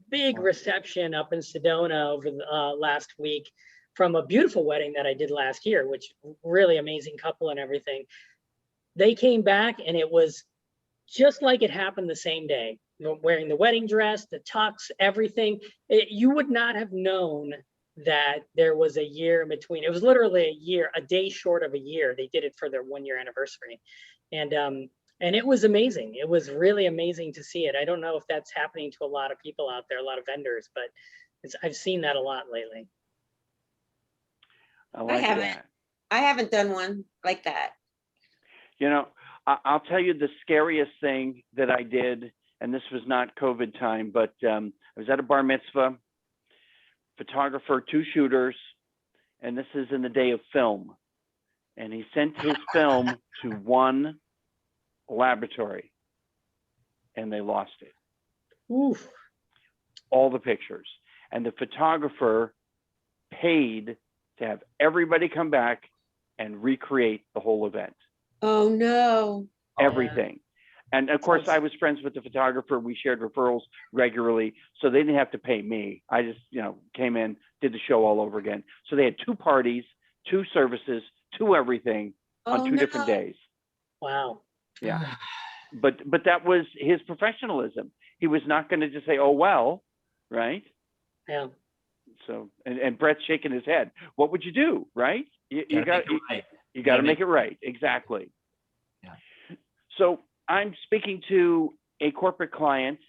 big reception up in Sedona over the last week from a beautiful wedding that I did last year, which really amazing couple and everything. They came back and it was just like it happened the same day. Wearing the wedding dress, the tux, everything. You would not have known that there was a year in between. It was literally a day short of a year. They did it for their 1-year anniversary. And it was amazing. It was really amazing to see it. I don't know if that's happening to a lot of people out there, a lot of vendors, but I've seen that a lot lately. I haven't done one like that. I'll tell you the scariest thing that I did, and this was not COVID time, but I was at a bar mitzvah, photographer, 2 shooters, and this is in the day of film. And he sent his film to one laboratory and they lost it. Oof. All the pictures. And the photographer paid to have everybody come back and recreate the whole event. Oh no. Everything. And of course, I was friends with the photographer. We shared referrals regularly, so they didn't have to pay me. I just, came in, did the show all over again. So they had 2 parties, 2 services, 2 everything on 2 different days. Wow. Yeah. But that was his professionalism. He was not going to just say, "Oh well," right? Yeah. So and Brett's shaking his head. What would you do, right? You got to make it right. Exactly. Yeah. So I'm speaking to a corporate client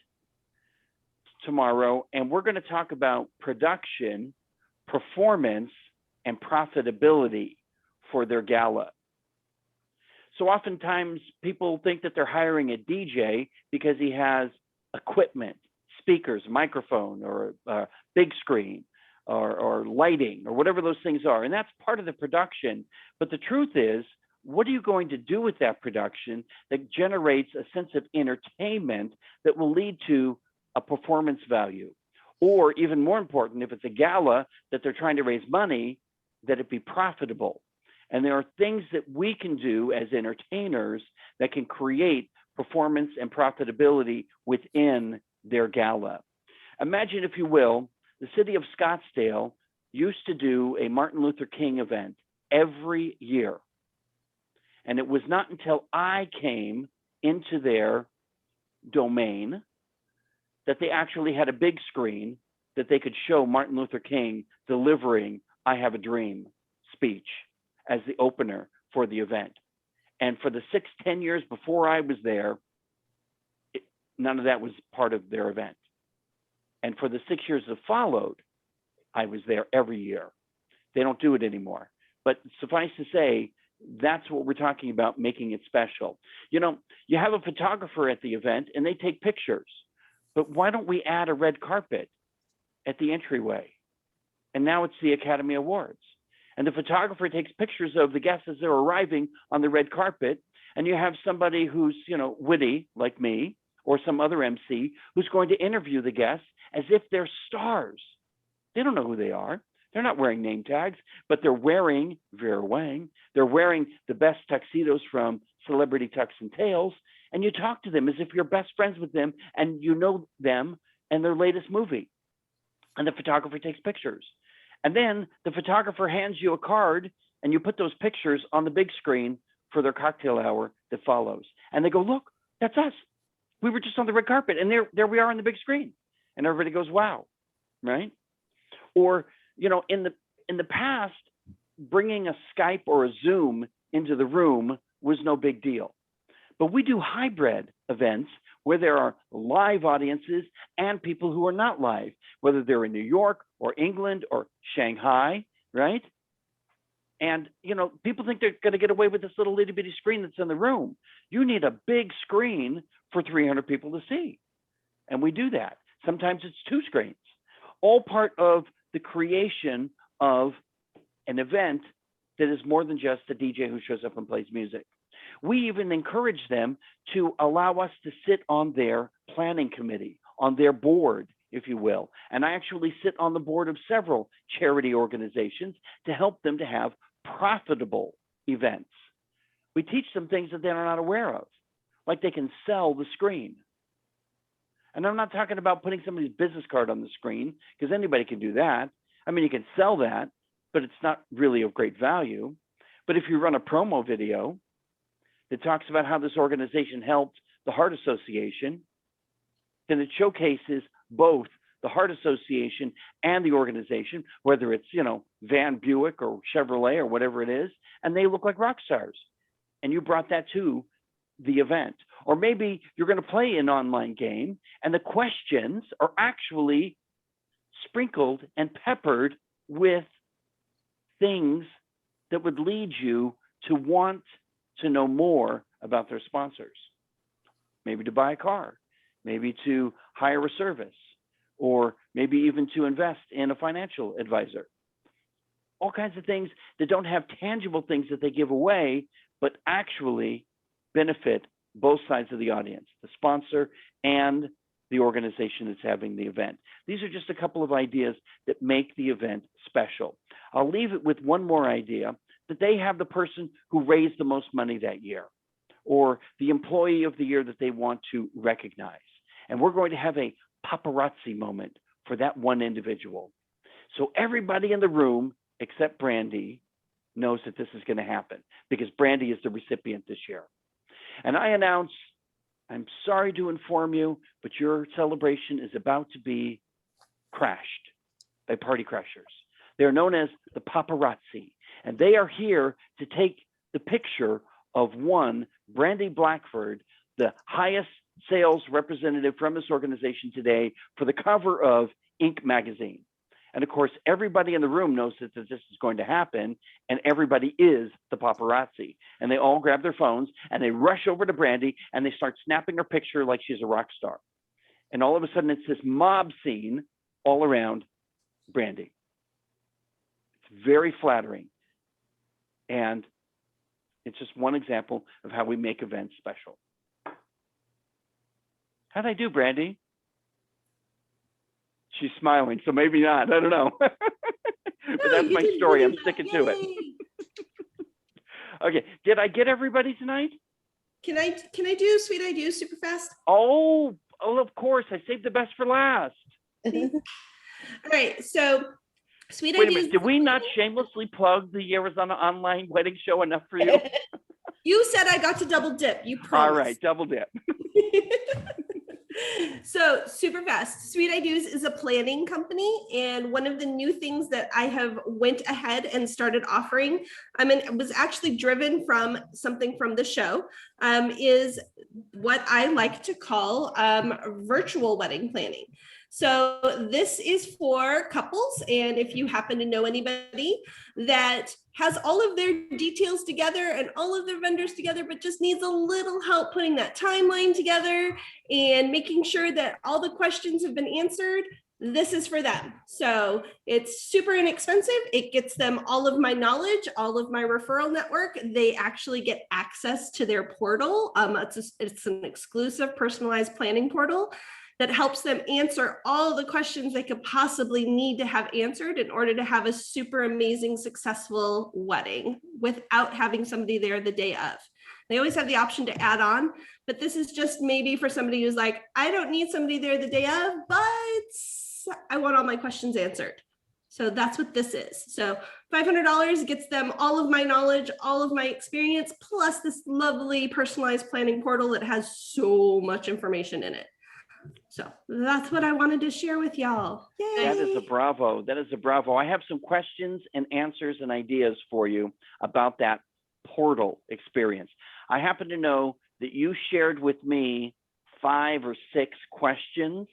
tomorrow, and we're going to talk about production, performance, and profitability for their gala. So oftentimes people think that they're hiring a DJ because he has equipment, speakers, microphone, or a big screen, or lighting, or whatever those things are. And that's part of the production. But the truth is, what are you going to do with that production that generates a sense of entertainment that will lead to a performance value? Or even more important, if it's a gala that they're trying to raise money, that it be profitable. And there are things that we can do as entertainers that can create performance and profitability within their gala. Imagine, if you will, the city of Scottsdale used to do a Martin Luther King event every year. And it was not until I came into their domain that they actually had a big screen that they could show Martin Luther King delivering "I Have a Dream" speech as the opener for the event. And for the 10 years before I was there, none of that was part of their event. And for the 6 years that followed, I was there every year. They don't do it anymore. But suffice to say, that's what we're talking about, making it special. You know, you have a photographer at the event and they take pictures, but why don't we add a red carpet at the entryway? And now it's the Academy Awards. And the photographer takes pictures of the guests as they're arriving on the red carpet. And you have somebody who's, you know, witty like me or some other MC who's going to interview the guests as if they're stars. They don't know who they are. They're not wearing name tags, but they're wearing Vera Wang. They're wearing the best tuxedos from Celebrity Tux and Tails. And you talk to them as if you're best friends with them and you know them and their latest movie. And the photographer takes pictures. And then the photographer hands you a card and you put those pictures on the big screen for their cocktail hour that follows. And they go, look, that's us. We were just on the red carpet and there we are on the big screen. And everybody goes, wow, right? Or, you know, in the past, bringing a Skype or a Zoom into the room was no big deal. But we do hybrid events where there are live audiences and people who are not live, whether they're in New York or England or Shanghai, right? And, you know, people think they're going to get away with this little itty bitty screen that's in the room. You need a big screen for 300 people to see. And we do that. Sometimes it's 2 screens, all part of the creation of an event that is more than just a DJ who shows up and plays music. We even encourage them to allow us to sit on their planning committee, on their board, if you will. And I actually sit on the board of several charity organizations to help them to have profitable events. We teach them things that they're not aware of, like they can sell the screen. And I'm not talking about putting somebody's business card on the screen, because anybody can do that. I mean, you can sell that, but it's not really of great value. But if you run a promo video that talks about how this organization helped the Heart Association, then it showcases both the Heart Association and the organization, whether it's, you know, Van Buick or Chevrolet or whatever it is, and they look like rock stars. And you brought that to the event. Or maybe you're going to play an online game and the questions are actually sprinkled and peppered with things that would lead you to want to know more about their sponsors. Maybe to buy a car, maybe to hire a service, or maybe even to invest in a financial advisor. All kinds of things that don't have tangible things that they give away, but actually benefit both sides of the audience, the sponsor and the organization that's having the event. These are just a couple of ideas that make the event special. I'll leave it with one more idea, that they have the person who raised the most money that year, or the employee of the year that they want to recognize. And we're going to have a paparazzi moment for that one individual. So everybody in the room except Brandy knows that this is going to happen, because Brandy is the recipient this year. And I announce, I'm sorry to inform you, but your celebration is about to be crashed by party crashers. They're known as the paparazzi, and they are here to take the picture of one Brandy Blackford, the highest sales representative from this organization today, for the cover of Inc. magazine. And of course, everybody in the room knows that this is going to happen, and everybody is the paparazzi. And they all grab their phones and they rush over to Brandy and they start snapping her picture like she's a rock star. And all of a sudden, it's this mob scene all around Brandy. It's very flattering. And it's just one example of how we make events special. How'd I do, Brandy? She's smiling, so maybe not. I don't know. But that's my story. I'm sticking to it. Okay. Did I get everybody tonight? Can I do sweet ideas super fast? Oh, of course. I saved the best for last. All right. So sweet Wait a ideas. minute. Did we not shamelessly plug the Arizona Online Wedding Show enough for you? You said I got to double dip. You promised. All right. Double dip. So super fast. Sweet Ideas is a planning company, and one of the new things that I have went ahead and started offering, it was actually driven from something from the show, is what I like to call virtual wedding planning. So this is for couples, and if you happen to know anybody that has all of their details together and all of their vendors together, but just needs a little help putting that timeline together and making sure that all the questions have been answered, this is for them. So it's super inexpensive. It gets them all of my knowledge, all of my referral network. They actually get access to their portal. It's an exclusive personalized planning portal that helps them answer all the questions they could possibly need to have answered in order to have a super amazing, successful wedding without having somebody there the day of. They always have the option to add on, but this is just maybe for somebody who's like, I don't need somebody there the day of, but I want all my questions answered. So that's what this is. So $500 gets them all of my knowledge, all of my experience, plus this lovely personalized planning portal that has so much information in it. So that's what I wanted to share with y'all. Yay. That is a bravo. That is a bravo. I have some questions and answers and ideas for you about that portal experience. I happen to know that you shared with me 5 or 6 questions.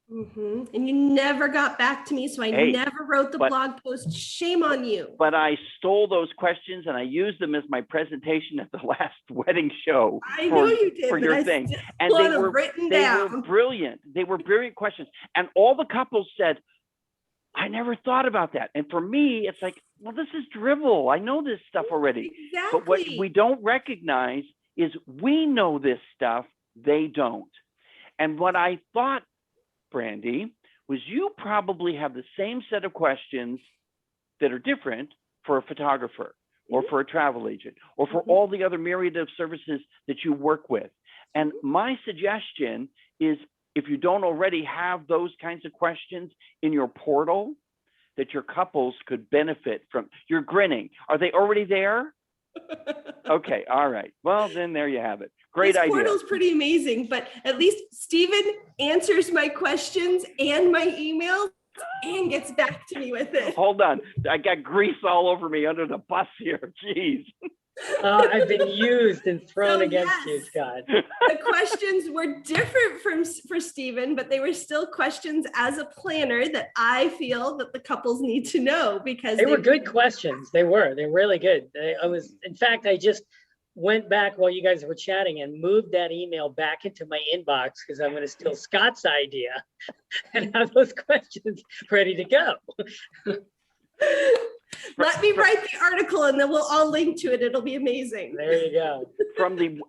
Mm-hmm. And you never got back to me, so I never wrote the blog post. Shame on you. But I stole those questions and I used them as my presentation at the last wedding show. I know you did, for but your I thing. still And want they them were written they down. were brilliant. They were brilliant questions. And all the couples said, I never thought about that. And for me, it's like, well, this is drivel. I know this stuff already. Exactly. But what we don't recognize is we know this stuff, they don't. And what I thought, Brandy, was you probably have the same set of questions that are different for a photographer or for a travel agent or for all the other myriad of services that you work with. And my suggestion is, if you don't already have those kinds of questions in your portal, that your couples could benefit from. You're grinning. Are they already there? Okay, all right. Well, then there you have it. Great idea. This portal's pretty amazing, but at least Stephen answers my questions and my emails and gets back to me with it. Hold on. I got grease all over me under the bus here. Jeez. I've been used and thrown against you, Scott. The questions were different for Stephen, but they were still questions as a planner that I feel that the couples need to know, because they were good questions. They're really good. In fact, I just went back while you guys were chatting and moved that email back into my inbox because I'm going to steal Scott's idea and have those questions ready to go. Let me write the article and then we'll all link to it. It'll be amazing. There you go. From the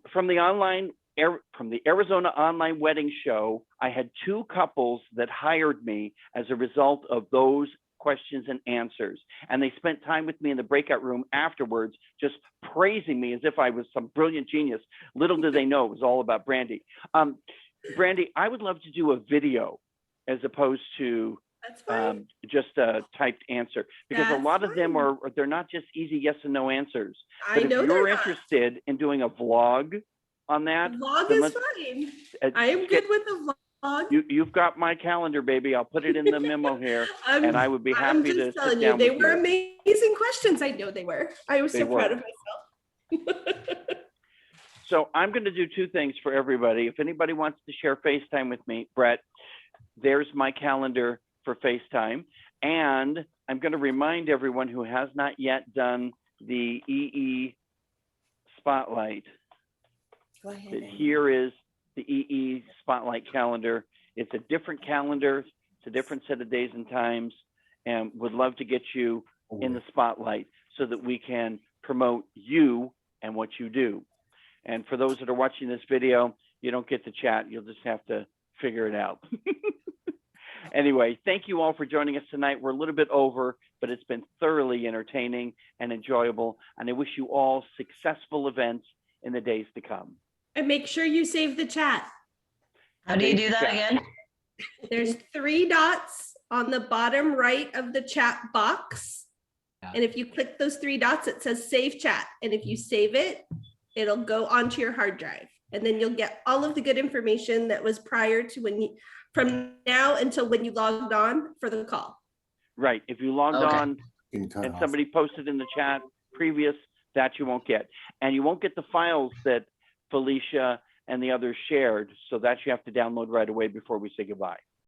Arizona online wedding show, I had 2 couples that hired me as a result of those questions and answers. And they spent time with me in the breakout room afterwards, just praising me as if I was some brilliant genius. Little did they know it was all about Brandy. Brandy, I would love to do a video as opposed to just a typed answer, because a lot of them they're not just easy yes and no answers. But if you're interested in doing a vlog on that, vlog is fine. I am good with the vlog. You've got my calendar, baby. I'll put it in the memo here, and I would be happy to sit down they with were you. amazing questions. I know they were. I was so proud of myself. So I'm going to do 2 things for everybody. If anybody wants to share FaceTime with me, Brett, there's my calendar for FaceTime. And I'm going to remind everyone who has not yet done the EE Spotlight. Go ahead. That here is the EE Spotlight calendar. It's a different calendar. It's a different set of days and times, and would love to get you in the spotlight so that we can promote you and what you do. And for those that are watching this video, you don't get to chat. You'll just have to figure it out. Anyway, thank you all for joining us tonight. We're a little bit over, but it's been thoroughly entertaining and enjoyable. And I wish you all successful events in the days to come. And make sure you save the chat. How do you do that again? There's 3 dots on the bottom right of the chat box. And if you click those 3 dots, it says save chat. And if you save it, it'll go onto your hard drive. And then you'll get all of the good information that was prior to when you, from now until when you logged on for the call. Right. If you logged Okay. on and somebody posted in the chat previous, that you won't get. And you won't get the files that Felicia and the others shared. So that you have to download right away before we say goodbye.